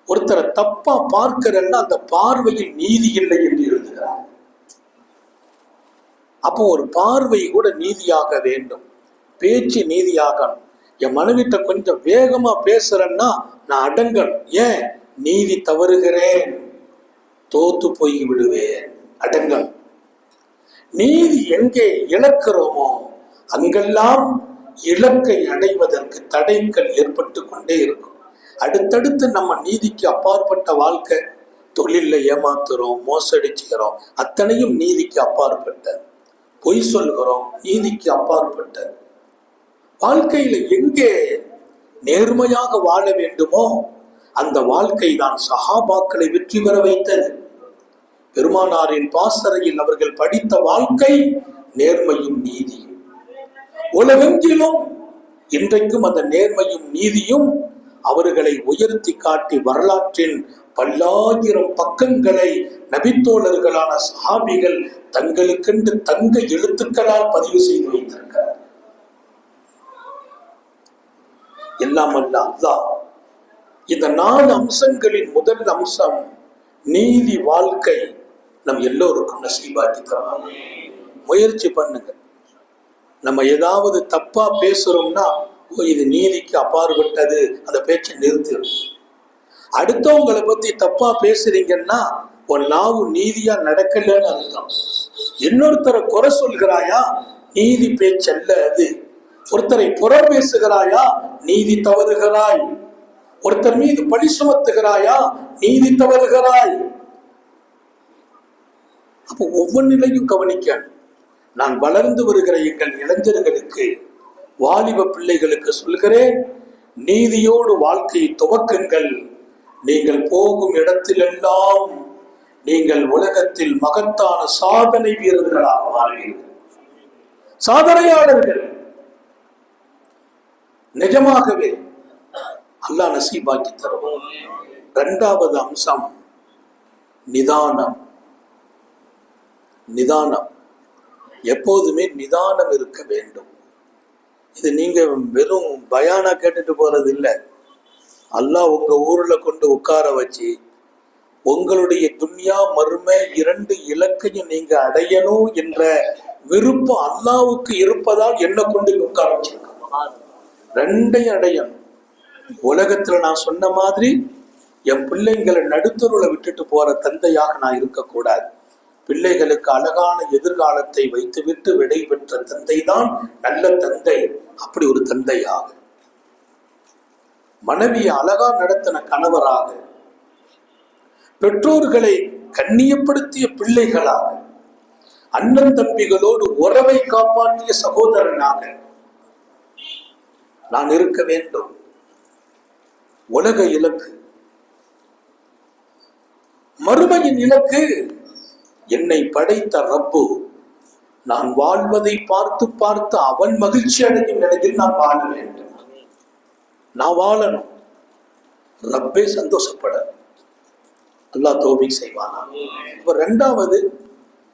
ஒருத்தரை தப்பா பார்க்கிறன்னா அந்த பார்வையில் நீதி இல்லை என்று எழுதுகிறார். அப்போ ஒரு பார்வை கூட நீதியாக வேண்டும், பேச்சு நீதியாகணும். என் மனைவிட்ட கொஞ்சம் வேகமா பேசுறேன்னா நான் அடங்கணும். ஏன்? நீதி தவறுகிறேன், தோத்து போய் விடுவேன், அடங்கணும். நீதி எங்கே இழக்கிறோமோ அங்கெல்லாம் இலக்கை அடைவதற்கு தடைகள் ஏற்பட்டு கொண்டே இருக்கும். அடுத்தடுத்து நம்ம நீதிக்கு அப்பாற்பட்ட வாழ்க்கை, தொழில ஏமாத்துறோம், மோசடி செய்கிறோம், அத்தனையும் நீதிக்கு அப்பாற்பட்ட. பொய் சொல்கிறோம், நீதிக்கு அப்பாற்பட்ட. வாழ்க்கையில எங்கே நேர்மையாக வாழ வேண்டுமோ அந்த வாழ்க்கை தான் சஹாபாக்களை வெற்றி பெற வைத்தது. பெருமானாரின் பாசறையில் அவர்கள் படித்த வாழ்க்கை நேர்மையும் நீதியும். உலகெங்கிலும் இன்றைக்கும் அந்த நேர்மையும் நீதியும் அவர்களை உயர்த்தி காட்டி வரலாற்றின் பல்லாயிரம் பக்கங்களை நபித்தோழர்களான சஹாபிகள் தங்களுக்கென்று தங்க எழுத்துக்களால் பதிவு செய்து வைத்திருக்கிறார். எல்லாம் அல்ல அல்லாஹ் இந்த 4 அம்சங்களின் முதல் அம்சம் நீதி வாழ்க்கை நம் எல்லோருக்கும் நசீபாக்கி தரலாம். முயற்சி பண்ணுங்க. நம்ம ஏதாவது தப்பா பேசுறோம்னா இது நீதிக்கு அப்பாற்பட்டது, அந்த பேச்சை நிறுத்திடும். அடுத்தவங்களை பத்தி தப்பா பேசுறீங்கன்னா உன் நாவு நீதியா நடக்கலன்னு அர்த்தம். இன்னொருத்தரை குறை சொல்கிறாயா, நீதி பேச்சல்ல அது. ஒருத்தரை புறம் பேசுகிறாயா, நீதி தவறுகிறாய். ஒருத்தர் மீது பழி சுமத்துகிறாயா, நீதி தவறுகிறாய். அப்போ ஒவ்வொன்றிலையும் கவனிக்க. நான் வளர்ந்து வருகிற எங்கள் இளைஞர்களுக்கு, வாலிப பிள்ளைகளுக்கு சொல்கிறேன், நீதியோடு வாழ்க்கையை துவக்குங்கள். நீங்கள் போகும் இடத்திலெல்லாம் நீங்கள் உலகத்தில் மகத்தான சாதனை வீரர்களாக மாறுவீர்கள், சாதனையாளர்கள். நிஜமாகவே அல்லாஹ் நசீபாக்கி தருவோம். இரண்டாவது அம்சம் நிதானம். நிதானம், எப்போதுமே நிதானம் இருக்க வேண்டும். இது நீங்க வெறும் பயானா கேட்டுட்டு போறது இல்லை. அல்லாஹ் உங்க ஊர்ல கொண்டு உட்கார வச்சு உங்களுடைய துன்யா மறுமை 2 இலக்கையும் நீங்க அடையணும் என்ற விருப்பம் அல்லாவுக்கு இருப்பதால் என்ன கொண்டு உட்கார வச்சிருக்கோம். 2ஐயும் அடையணும். உலகத்துல நான் சொன்ன மாதிரி என் பிள்ளைங்களை நடுத்தருளை விட்டுட்டு போற தந்தையாக நான் இருக்கக்கூடாது. பிள்ளைகளுக்கு அழகான எதிர்காலத்தை வைத்துவிட்டு விடை பெற்ற தந்தை தான் நல்ல தந்தை. அப்படி ஒரு தந்தையாக, மனைவியை அழகா நடத்தின கணவராக, பெற்றோர்களை கண்ணியப்படுத்திய பிள்ளைகளாக, அண்ணன் தம்பிகளோடு உறவை காப்பாற்றிய சகோதரனாக நான் இருக்க வேண்டும். உலக இலக்கு, மறுமையின் இலக்கு, என்னை படைத்த ரப்பு நான் வாழ்வதை பார்த்து பார்த்து அவன் மகிழ்ச்சி அடையும் நிலையில் நான் வாழ வேண்டும். நான் வாழணும், ரப்பே சந்தோஷப்பட. அல்லாஹ் தௌபீக் செய்வானா. இப்ப 2வது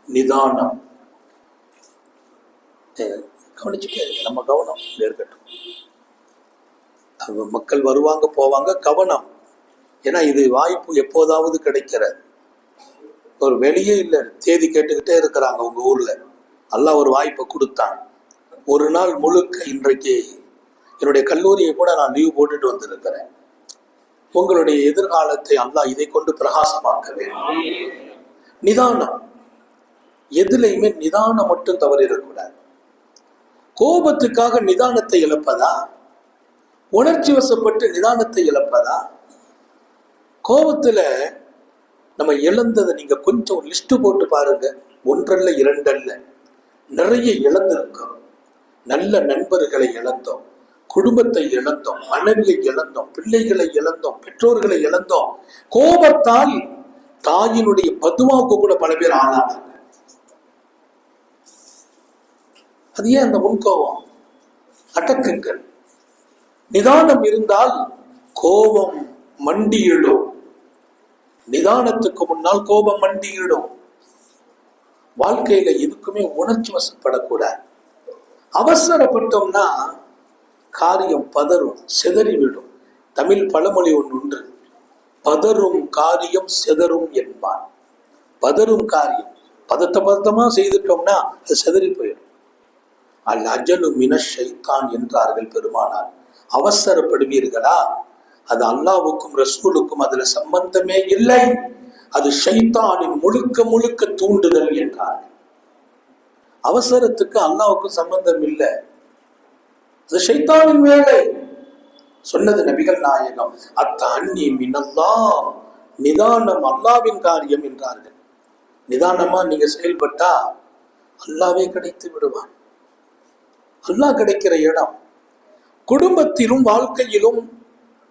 நிதானம். கவனிச்சுட்டே நம்ம கவனம் இருக்கட்டும். மக்கள் வருவாங்க போவாங்க, கவனம். ஏன்னா இது வாய்ப்பு எப்போதாவது கிடைக்கிற ஒரு வெளியே இல்லை. தேதி கேட்டுக்கிட்டே இருக்கிறாங்க உங்க ஊர்ல. அல்லாஹ் ஒரு வாய்ப்பை கொடுத்தான். ஒரு நாள் முழுக்க இன்றைக்கு என்னுடைய கல்லூரியை கூட நான் லீவ் போட்டுட்டு வந்திருக்கிறேன். உங்களுடைய எதிர்காலத்தை அல்லாஹ் இதை கொண்டு பிரகாசமாக்க வேண்டும். நிதானம், எதுலையுமே நிதானம் மட்டும் தவறிடக்கூடாது. கோபத்துக்காக நிதானத்தை இழப்பதா, உணர்ச்சி வசப்பட்டு நிதானத்தை இழப்பதா? கோபத்துல நம்ம இழந்ததை நீங்க கொஞ்சம் லிஸ்ட் போட்டு பாருங்க. 1 அல்ல 2 அல்ல, நிறைய இழந்திருக்கிறோம். நல்ல நண்பர்களை இழந்தோம், குடும்பத்தை இழந்தோம், மனைவியை இழந்தோம், பிள்ளைகளை இழந்தோம், பெற்றோர்களை இழந்தோம். கோபத்தால் தாயினுடைய பதுவாவுக்கு கூட பல பேர் ஆனாங்க. அது ஏன் அந்த முன்கோபம்? அடக்குங்கள். நிதானம் இருந்தால் கோபம் மண்டியிடும். நிதானத்துக்கு முன்னால் கோபம் மண்டியிடும். வாழ்க்கையில எதுக்குமே உணர்ச்சி வசப்படக்கூடாது. அவசரப்பட்டோம்னா காரியம் பதறும், சிதறிவிடும். தமிழ் பழமொழி ஒன்று உண்டு, பதறும் காரியம் சிதறும் என்பான். பதறும் காரியம் பதத்தமா செய்துட்டோம்னா அது சிதறி போயிடும். அல் அஜலு மின ஷைத்தான் என்றார்கள் பெருமானார். அவசரப்படுவீர்களா, அது அல்லாஹ்வுக்கும் ரசூலுக்கும் அதுல சம்பந்தமே இல்லை, அது ஷைத்தானின் முழுக்க முழுக்க தூண்டுதல் என்றார்கள். அவசரத்துக்கு அல்லாஹ்வுக்கும் சம்பந்தம் இல்லை, அது ஷைத்தானின் வேலை. சொன்னது நபிகள் நாயகம், அத்தஅன்னி மினல்லாஹ், நிதானம் அல்லாஹ்வின் காரியம் என்றார்கள். நிதானமா நீங்க செயல்பட்டா அல்லாஹ்வே கிடைத்து விடுவான். அல்லாஹ் கிடைக்கிற இடம். குடும்பத்திலும் வாழ்க்கையிலும்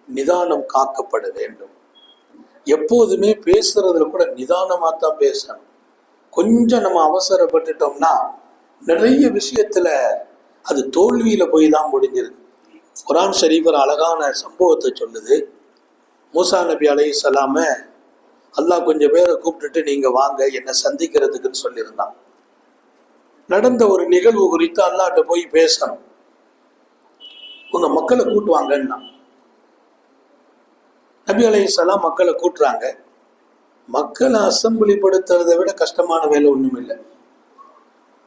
நிதானம் காக்கப்பட வேண்டும். எப்போதுமே பேசுறதுல கூட நிதானமா தான் பேசணும். கொஞ்சம் நம்ம அவசரப்பட்டுட்டோம்னா நிறைய விஷயத்துல அது தோல்வியில போய் தான் முடிஞ்சிருக்கு. குர்ஆன் ஷரீஃப் ஒரு அழகான சம்பவத்தை சொல்லுது. மூசா நபி அலைஹிஸ்ஸலாம அல்லாஹ் கொஞ்சம் பேரை கூப்பிட்டுட்டு நீங்க வாங்க என்னை சந்திக்கிறதுக்குன்னு சொல்லியிருந்தான். நடந்த ஒரு நிகழ்வு குறித்து அல்லாஹ்ட்ட போய் பேசணும். உங்க மக்களை கூட்டுவாங்கன்னா நபி அலைஹிஸ்ஸலாம் மக்களை கூட்டுறாங்க. மக்களை அசம்பிளி படுத்துறதை விட கஷ்டமான வேலை ஒண்ணும் இல்லை.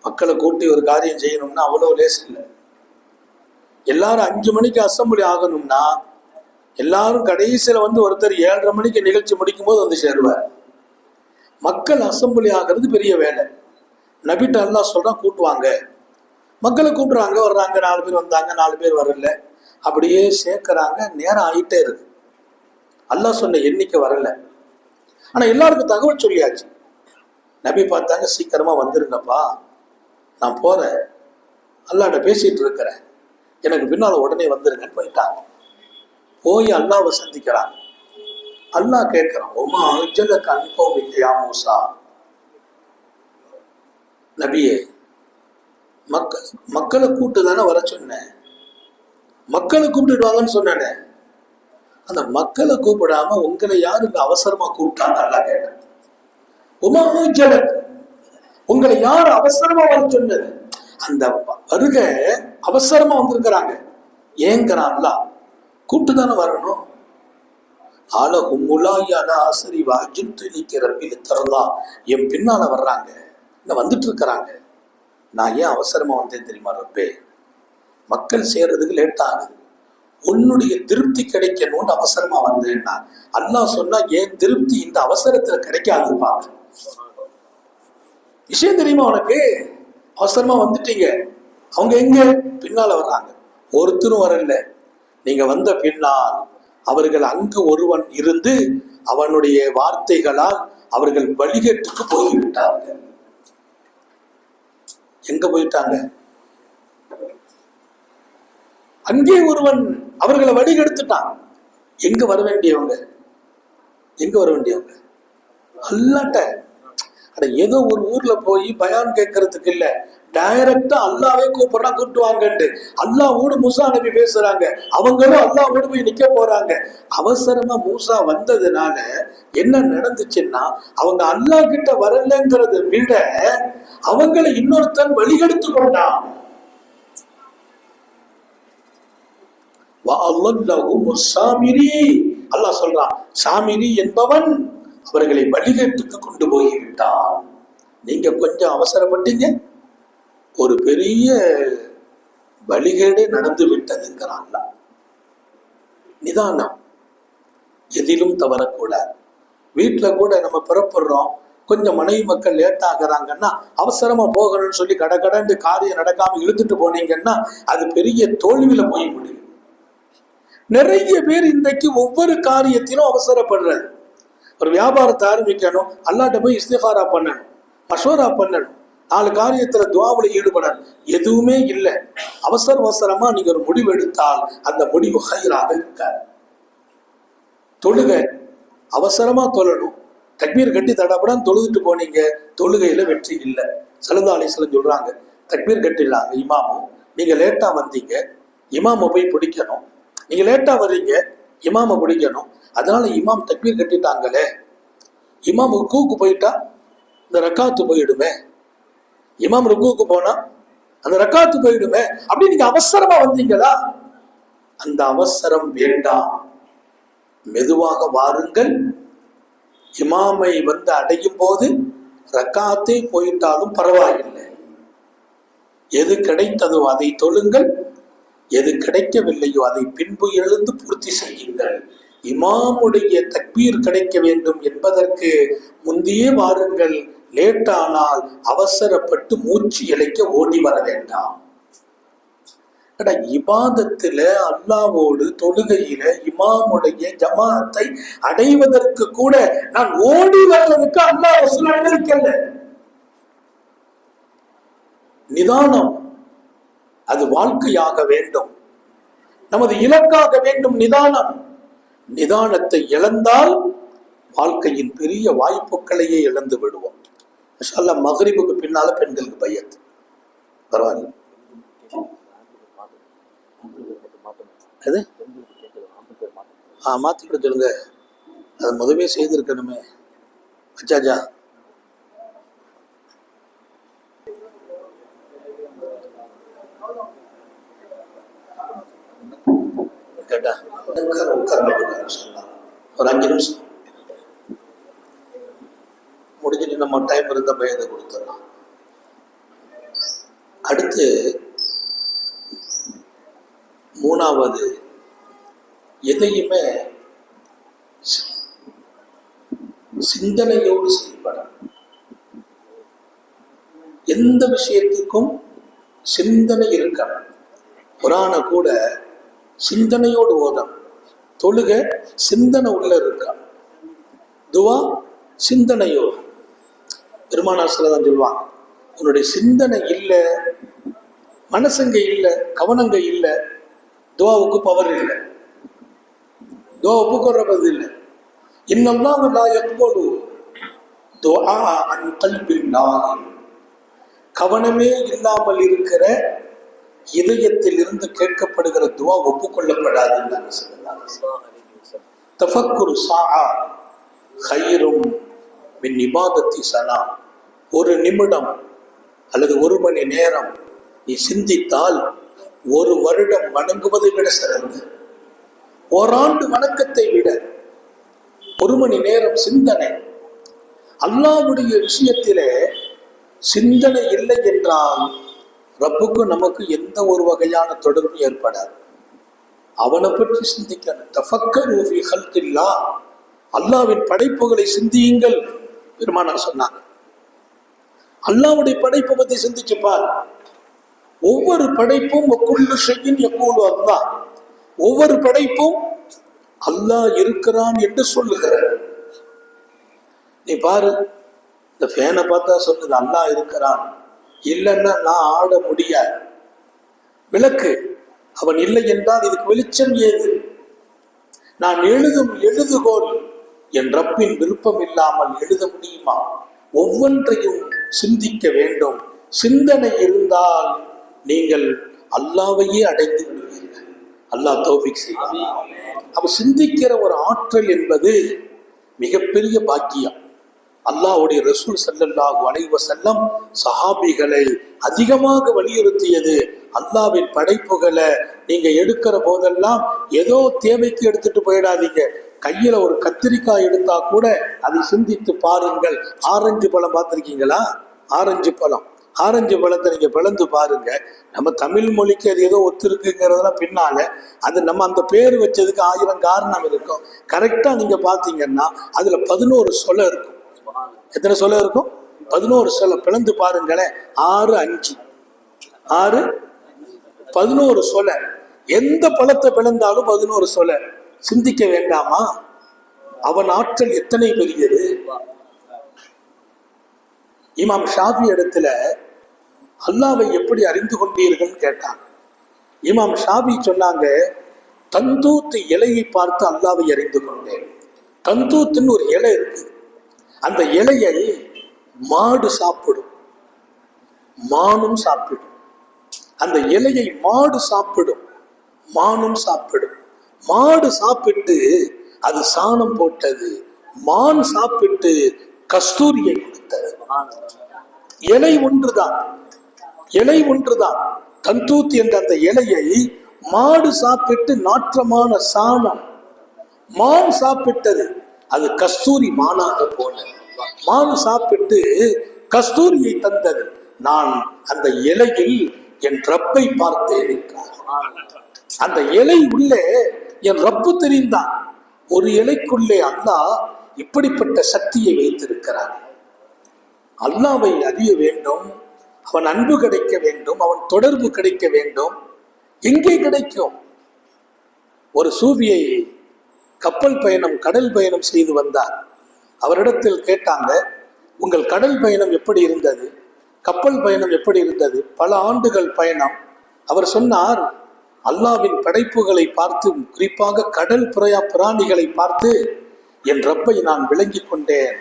மக்களை கூட்டி ஒரு காரியம் செய்யணும்னா அவ்வளோ லேஸ் இல்லை. எல்லாரும் 5 மணிக்கு அசம்பிளி ஆகணும்னா எல்லாரும் கடைசியில ஒருத்தர் 7:30 மணிக்கு நிகழ்ச்சி முடிக்கும் போது வந்து சேருவார். மக்கள் அசம்பிளி ஆகிறது பெரிய வேலை. நபிட்ட அல்லாஹ் சொல்றான் கூட்டுவாங்க. மக்களை கூட்டுறாங்க, வர்றாங்க, 4 பேர் வந்தாங்க, 4 பேர் வரல, அப்படியே சேர்க்கிறாங்க. நேரம் ஆகிட்டே இருக்கு. அல்லாஹ் சொன்ன எண்ணிக்கை வரல. ஆனா எல்லாருக்கும் தகவல் சொல்லியாச்சு. நபி பார்த்தாங்க, சீக்கிரமா வந்துருங்கப்பா, நான் போறேன், அல்லாஹ்ட்ட பேசிட்டு இருக்கிறேன், எனக்கு பின்னால உடனே வந்துருங்கன்னு போயிட்டாங்க. போய் அல்லாஹ்வை சந்திக்கிறாங்க. அல்லாஹ் கேட்கிறான், ஒமா அஜலக அன் கௌமிக யா மூசா, நபியே மக்களை கூப்பிட்டு தானே வர சொன்னேன், மக்களை கூப்பிட்டுட்டு வாங்கன்னு சொன்னேனே, அந்த மக்களை கூப்பிடாம உங்களை யாரு அவசரமா கூப்பிட்டாங்க? அல்லாஹ் கேட்டேன். உமா அஜலக, உங்களை யார் அவசரமா வர சொன்னது? அந்த வருகை அவசரமா வந்திருக்கிறாங்க. ஏங்கிறான் அல்லாஹ், கூப்பிட்டு தானே வரணும். என் பின்னால வர்றாங்க, வந்துட்டு இருக்கிறாங்க, நான் ஏன் அவசரமா வந்தேன் தெரியுமா ரப்பே? மக்கள் சேர்றதுக்கு லேட் ஆகுது, உன்னுடைய திருப்தி கிடைக்கணும்னு அவசரமா வந்தேன்னா. அல்லாஹ் சொன்னா ஏன் திருப்தி இந்த அவசரத்துல கிடைக்காதுப்பா. விஷயம் தெரியுமா உனக்கு? அவசரமா வந்துட்டீங்க, அவங்க எங்க பின்னால வர்றாங்க, ஒருத்தரும் வரல. நீங்க வந்த பின்னால் அவர்கள் அங்கு ஒருவன் இருந்து அவனுடைய வார்த்தைகளால் அவர்கள் வழிகேட்டுக்கு போய்விட்டார்கள். எங்க போயிட்டாங்க? அங்கே ஒருவன் அவர்களை வழிகெடுத்துட்டான். எங்க வர வேண்டியவங்க? எங்க வர வேண்டியவங்க? அல்லாட்ட. அட ஏதோ ஒரு ஊர்ல போய் பயான் கேட்கறதுக்கு இல்ல, டைரக்டா அல்லாவே கூப்பிடுறா, கூப்பிட்டுவாங்கன்ட்டு. அல்லாஹ்வோடு மூசா நபி பேசுறாங்க, அவங்களும் அல்லாஹ்வோடு போய் நிக்க போறாங்க. அவசரமா மூசா வந்ததுனால என்ன நடந்துச்சுன்னா, அவங்க அல்லாஹ் கிட்ட வரலங்கிறத விட அவங்களை இன்னொருத்தன் வழிகெடுத்து கொண்டான். அல்லாஹ் சொல்றான், சாமிரி என்பவன் அவர்களை வழிகேட்டுக்கு கொண்டு போய்விட்டான். நீங்க கொஞ்சம் அவசரப்பட்டீங்க, ஒரு பெரிய வழிகேடே நடந்து விட்டதுங்கிறான். நிதானம், எதிலும் தவறக்கூடாது. வீட்டுல கூட நம்ம புறப்படுறோம், கொஞ்சம் மனைவி மக்கள் லேட் ஆகுறாங்கன்னா அவசரமா போகணும்னு சொல்லி கடகடன்னு காரியம் நடக்காம இழுத்துட்டு போனீங்கன்னா அது பெரிய தோல்வியில போய் முடியும். நிறைய பேர் இன்றைக்கு ஒவ்வொரு காரியத்திலும் அவசரப்படுறது. ஒரு வியாபாரத்தை ஆரம்பிக்கணும், அல்லாஹ்ட்ட போய் இஸ்திகாரா பண்ணணும், மஷூரா பண்ணணும், 4 காரியத்துல துஆவுல ஈடுபடணும், எதுவுமே இல்லை. அவசரமா நீங்க ஒரு முடிவு எடுத்தால் அந்த முடிவு ஹைராக இருக்காது. தொழுகை அவசரமா தொழணும், தக்பீர் கட்டி தடப்படான்னு தொழுதுட்டு போனீங்க, தொழுகையில வெற்றி இல்லை. ஸல்லல்லாஹு அலைஹி வஸல்லம் சொல்றாங்க, தக்பீர் கட்டிடலாங்க இமாமும், நீங்க லேட்டா வந்தீங்க, இமாமை போய் பிடிக்கணும். நீங்க லேட்டா வர்றீங்க, இமாமை பிடிக்கணும். அதனால இமாம் தக்பீர் கட்டிட்டாங்களே, இமாம் ருக்கூக்கு போயிட்டா இந்த ரக்காத்து போயிடுமே, இமாம் ருக்கூக்கு போனா அந்த ரக்காத்து போயிடுமே, அப்படி நீங்க அவசரமா வந்தீங்களா? அந்த அவசரம் வேண்டாம், மெதுவாக வாருங்கள். இமாமை வந்து அடையும் போது ரக்காத்தே போயிட்டாலும் பரவாயில்லை. எது கிடைத்ததோ அதை தொழுங்கள், எது கிடைக்கவில்லையோ அதை பின்பு எழுந்து பூர்த்தி செய்யுங்கள். இமாமுடைய தக்பீர் கிடைக்க வேண்டும் என்பதற்கு முந்தையே வாருங்கள். லேட்டானால் அவசரப்பட்டு மூச்சு இழைக்க ஓடி வர வேண்டாம். இபாதத்துல அல்லாஹ்வோடு தொழுகையில இமாமுடைய ஜமாத்தை அடைவதற்கு கூட நான் ஓடி வர்றதுக்கு அல்லாஹ் ரசூல் அனுமதிக்கல. நிதானம் அது வாழ்க்கையாக வேண்டும், நமது இலக்காக வேண்டும் நிதானம். நிதானத்தை இழந்தால் வாழ்க்கையின் பெரிய வாய்ப்புகளையே இழந்து விடுவோம். இன்ஷா அல்லாஹ் மக்ரிபுக்கு பின்னால பெண்களுக்கு பையத் பரவாயில்ல. அது மாத்தி கொடுத்துருங்க, அது முதவே செய்திருக்கணுமே. அச்சாஜா கேட்டா ஒரு 5 நிமிஷம் முடிஞ்சிட்டு நம்ம டைம் இருந்த பயத்தை கொடுத்துடலாம். அடுத்து 3வது, எதையுமே சிந்தனையோடு செயல்பட. எந்த விஷயத்துக்கும் சிந்தனை இருக்கணும். குர்ஆனை கூட சிந்தனையோடு ஓதணும். தொழுக சிந்தனை உள்ள இருக்கா, துவா சிந்தனையோ. பெருமானார் தான் சொல்லுவாங்க, உன்னுடைய சிந்தனை இல்லை, மனசங்க இல்லை, கவனங்க இல்லை, துவாவுக்கு பவர் இல்லை, துவாவுக்கு குறைப்பது இல்லை. இன்னல்லாஹ் லா யக்பலு துஆ அன் கல்பின் நாஹின். கவனமே இல்லாமல் இருக்கிற இதயத்தில் இருந்து கேட்கப்படுகிற துவா ஒப்புக்கொள்ளப்படாது. தஃபக்குரு ஸாஅ கைரும் மின் இபாதத்தி ஸனா. ஒரு நிமிடம் அல்லது ஒரு மணி நேரம் நீ சிந்தித்தால் 1 வருடம் வணங்குவதை விட சிறந்தது. ஓராண்டு வணக்கத்தை விட 1 மணி நேரம் சிந்தனை. அல்லாஹ்வுடைய விஷயத்திலே சிந்தனை இல்லை என்றால் ரப்புக்கு நமக்கு எந்த ஒரு வகையான தொடர்பு ஏற்படாது. அவனை பற்றி சிந்திக்கணும். தஃபக்கரு ஃபீ ஹல்கில்லாஹ், அல்லாஹ்வின் படைப்புகளை சிந்தியுங்கள் பெருமானார் சொன்னாங்க. அல்லாஹ்வுடைய படைப்பை பற்றி சிந்திச்சு பார். ஒவ்வொரு படைப்பும் வக்குல்லு ஷைஇன் யகூலு அல்லாஹ், ஒவ்வொரு படைப்பும் அல்லாஹ் இருக்கிறான் என்று சொல்லுகிறார். நீ பாரு, இந்த ஃபேனை பார்த்தா சொல்லுது அல்லாஹ் இருக்கிறான், இல்லைன்னா நான் ஆட முடியாது. விளக்கு, அவன் இல்லை என்றால் இதுக்கு வெளிச்சம் ஏது? நான் எழுதும் எழுதுகோல் என் ரப்பின் விருப்பம் இல்லாமல் எழுத முடியுமா? ஒவ்வொன்றையும் சிந்திக்க வேண்டும். சிந்தனை இருந்தால் நீங்கள் அல்லாஹ்வையே அடைந்து விடுவீர்கள். அல்லாஹ் தௌஃபீக் செய்வான். அப்ப சிந்திக்கிற ஒரு ஆற்றல் என்பது மிகப்பெரிய பாக்கியம். அல்லாஹ்வுடைய ரசூல் ஸல்லல்லாஹு அலைஹி வஸல்லம் சஹாபிகளை அதிகமாக வலியுறுத்தியது, அல்லாஹ்வின் படைப்புகளை நீங்க எடுக்கிற போதெல்லாம் ஏதோ தேவைக்கு எடுத்துட்டு போயிடாதீங்க. கையில ஒரு கத்திரிக்காய் எடுத்தா கூட அதை சிந்தித்து பாருங்கள். ஆரஞ்சு பழம் பார்த்துருக்கீங்களா? ஆரஞ்சு பழம், ஆரஞ்சு பழத்தை நீங்க பிளந்து பாருங்க. நம்ம தமிழ் மொழிக்கு அது ஏதோ ஒத்துருக்குங்கிறதுலாம் பின்னால அது நம்ம அந்த பேர் வச்சதுக்கு 1000 காரணம் இருக்கும். கரெக்டா நீங்க பாத்தீங்கன்னா அதுல 11 சொல இருக்கும். எத்தனை சொல இருக்கும்? 11 சொல. பிளந்து பாருங்களேன். 6 5 6 11 சொல. எந்த பழத்தை பிளந்தாலும் 11 சொல. சிந்திக்க வேண்டாமா? அவன் ஆற்றல் எத்தனை பெரியது. இமாம் ஷாஃபி இடத்துல அல்லாவை எப்படி அறிந்து கொண்டீர்கள் கேட்டாங்க. இமாம் ஷாஃபி சொன்னாங்க, தந்தூத்து இலையை பார்த்து அல்லாவை அறிந்து கொண்டேன். தந்தூத்துன்னு ஒரு இலை இருக்கு. அந்த இலையை மாடு சாப்பிடும், மானும் சாப்பிடும். அந்த இலையை மாடு சாப்பிடும், மானும் சாப்பிடும். மாடு சாப்பிட்டு அது சாணம் போட்டது, மான் சாப்பிட்டு கஸ்தூரியை கொடுத்தது. இலை ஒன்றுதான், இலை ஒன்றுதான். தந்தூத் என்ற அந்த இலையை மாடு சாப்பிட்டு நாற்றமான சாணம், மான் சாப்பிட்டது அது கஸ்தூரி மானாக போனது. மான் சாப்பிட்டு கஸ்தூரியை தந்தது. நான் அந்த இலையில் என் ரப்பை பார்த்தேன் என்றார். அந்த இலை உள்ளே என் ரப்பு தெரிந்தான். ஒரு இலைக்குள்ளே அல்லாஹ் இப்படிப்பட்ட சக்தியை வைத்திருக்கிறார். அல்லாவை அறிய வேண்டும், அவன் அன்பு கிடைக்க வேண்டும், அவன் தொடர்பு கிடைக்க வேண்டும். எங்கே கிடைக்கும்? ஒரு சூஃபியை கப்பல் பயணம், கடல் பயணம் செய்து வந்தார். அவரிடத்தில் கேட்டாங்க, உங்கள் கடல் பயணம் எப்படி இருந்தது, கப்பல் பயணம் எப்படி இருந்தது? பல ஆண்டுகள் பயணம். அவர் சொன்னார், அல்லாவின் படைப்புகளை பார்த்து, குறிப்பாக கடல் பிராணிகளை பார்த்து என் ரப்பை நான் விளங்கி கொண்டேன்,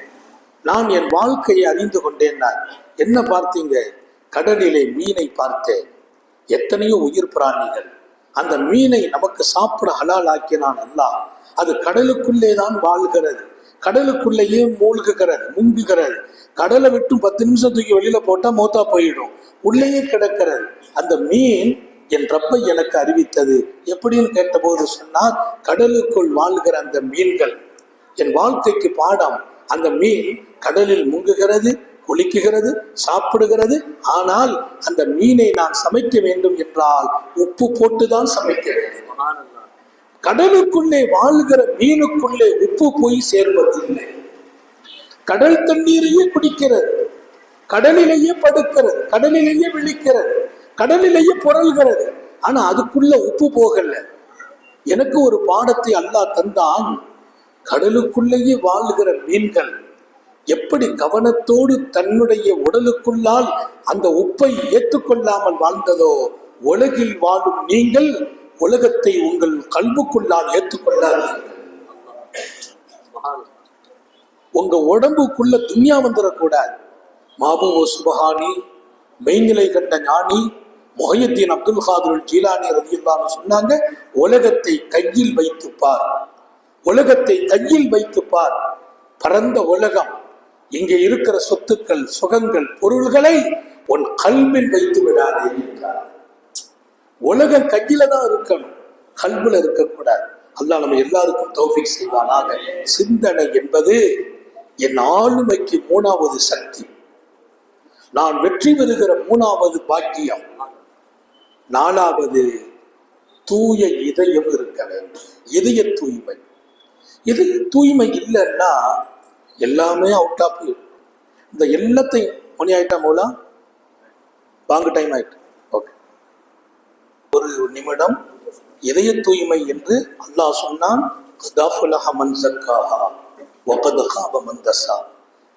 நான் என் வாழ்க்கையை அறிந்து கொண்டேன். என்ன பார்த்தீங்க? கடலிலே மீனை பார்த்தேன், எத்தனையோ உயிர் பிராணிகள். அந்த மீனை நமக்கு சாப்பிட ஹலால் ஆக்கினான் அல்லாஹ். அது கடலுக்குள்ளே தான் வாழ்கிறது, கடலுக்குள்ளேயே மூழ்குகிறது, முங்குகிறது. கடலை விட்டு 10 நிமிஷம் தூக்கி வெளியில போட்டா மௌத்தா போயிடும், உள்ளேயே கிடக்கிறது. அந்த மீன் என் ரப்பை எனக்கு அறிவித்தது. எப்படின்னு கேட்டபோது சொன்னார், கடலுக்குள் வாழ்கிற அந்த மீன்கள் என் வாழ்க்கைக்கு பாடம். அந்த மீன் கடலில் முங்குகிறது, குளிக்குகிறது, சாப்பிடுகிறது. ஆனால் அந்த மீனை நான் சமைக்க வேண்டும் என்றால் உப்பு போட்டுதான் சமைக்க வேண்டும். கடலுக்குள்ளே வாழ்கிற மீனுக்குள்ளே உப்பு போய் சேர்வதில்லை. கடல் தண்ணீரையே குடிக்கிறது, கடலிலேயே படுக்கிறது, கடலிலேயே விழிக்கிறது, கடலிலேயே புரள்கிறது. ஆனா அதுக்குள்ள உப்பு போகல. எனக்கு ஒரு பாடத்தை அல்லாஹ் தந்தான். கடலுக்குள்ளேயே வாழ்கிற மீன்கள் எப்படி கவனத்தோடு தன்னுடைய உடலுக்குள்ளால் அந்த உப்பை ஏற்றுக்கொள்ளாமல் வாழ்ந்ததோ, உலகில் வாழும் நீங்கள் உலகத்தை உங்கள் கல்புக்குள்ளால் ஏற்றுக்கொள்ளாதீர்கள். உங்க உடம்புக்குள்ள துன்யா வந்துடக்கூடாது. மாபூ சுபஹானி, மெய்நிலை கண்ட ஞானி முஹையத்தீன் அப்துல் காதிர் ஜீலானி ரலியல்லாஹு அன்ஹு சொன்னாங்க, உலகத்தை கையில் வைத்துப்பார், உலகத்தை கையில் வைத்துப்பார். பரந்த உலகம், இங்கே இருக்கிற சொத்துக்கள், சுகங்கள், பொருள்களை உன் கல்பில் வைத்து விடாதே என்றார். உலகம் கையில தான் இருக்கணும், கல்புல இருக்கக்கூடாது. அல்லாஹ் நம்ம எல்லாருக்கும் தௌஃபீக் செய்வானாக. சிந்தனை என்பது என் ஆளுமைக்கு 3வது சக்தி. நான் வெற்றி பெறுகிற 3வது பாக்கியம். 4வது தூய இதயம் இருக்க வேண்டும். இதய தூய்மை. இது தூய்மை இல்லைன்னா எல்லாமே அவுட் ஆஃப். இந்த எல்லாத்தையும் மணி ஆயிட்டா மூலம் வாங்க டைம் ஆயிட்டு. ஓகே, ஒரு நிமிடம். இதய தூய்மை என்று அல்லாஹ் சொன்னான்.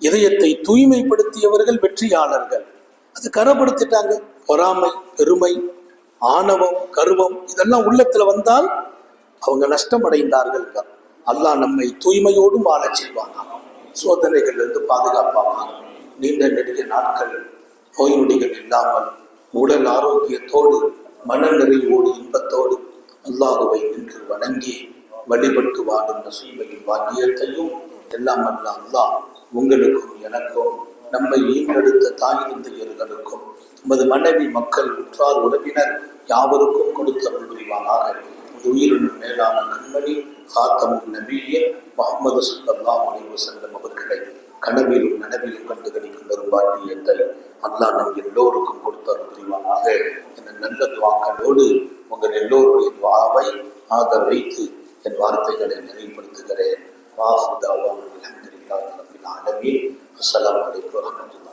இதயத்தை தூய்மைப்படுத்தியவர்கள் வெற்றியாளர்கள். அது கரப்படுத்திட்டாங்க. பொறாமை, பெருமை, ஆணவம், கர்வம் இதெல்லாம் உள்ளத்துல வந்தால் அவங்க நஷ்டம் அடைந்தார்கள். அல்லாஹ் நம்மை தூய்மையோடு வாழ செய்வாங்க, சோதனைகள் இருந்து பாதுகாப்பாங்க. நீண்ட நெடிய நாட்கள் நோய் நொடிகள் இல்லாமல் உடல் ஆரோக்கியத்தோடு மன நிறைவோடு இன்பத்தோடு அல்லாஹுவை நின்று வணங்கி வழிபட்டு வாழும் நசீபையும் பாக்கியத்தையும் எல்லாம் அல்லாஹ் உங்களுக்கும் எனக்கும் நம்மை ஈன்றெடுத்த தாய் தந்தையர்களுக்கும் நமது மனைவி, மக்கள், உற்றார், உறவினர் யாவருக்கும் கொடுத்து அருள் புரிவானாக. உயிரினும் மேலான கண்மணி காத்தமும் நபியே முஹம்மது ஸல்லல்லாஹு அலைஹி வஸல்லம் அவர்களை கனவிலும் நனவிலும் கண்டுகளிக்கும் பெரும்பாட்டியத்தை அல்லாஹ் நம் எல்லோருக்கும் கொடுத்து அருள் புரிவானாக. என்ற நல்ல துவாக்களோடு உங்கள் எல்லோருடைய துவாவை ஆதரவு வைத்து என் வார்த்தைகளை நிறைவுபடுத்துகிறேன். அஸ்ஸலாமு அலைக்கும் வரஹ்மத்துல்லாஹி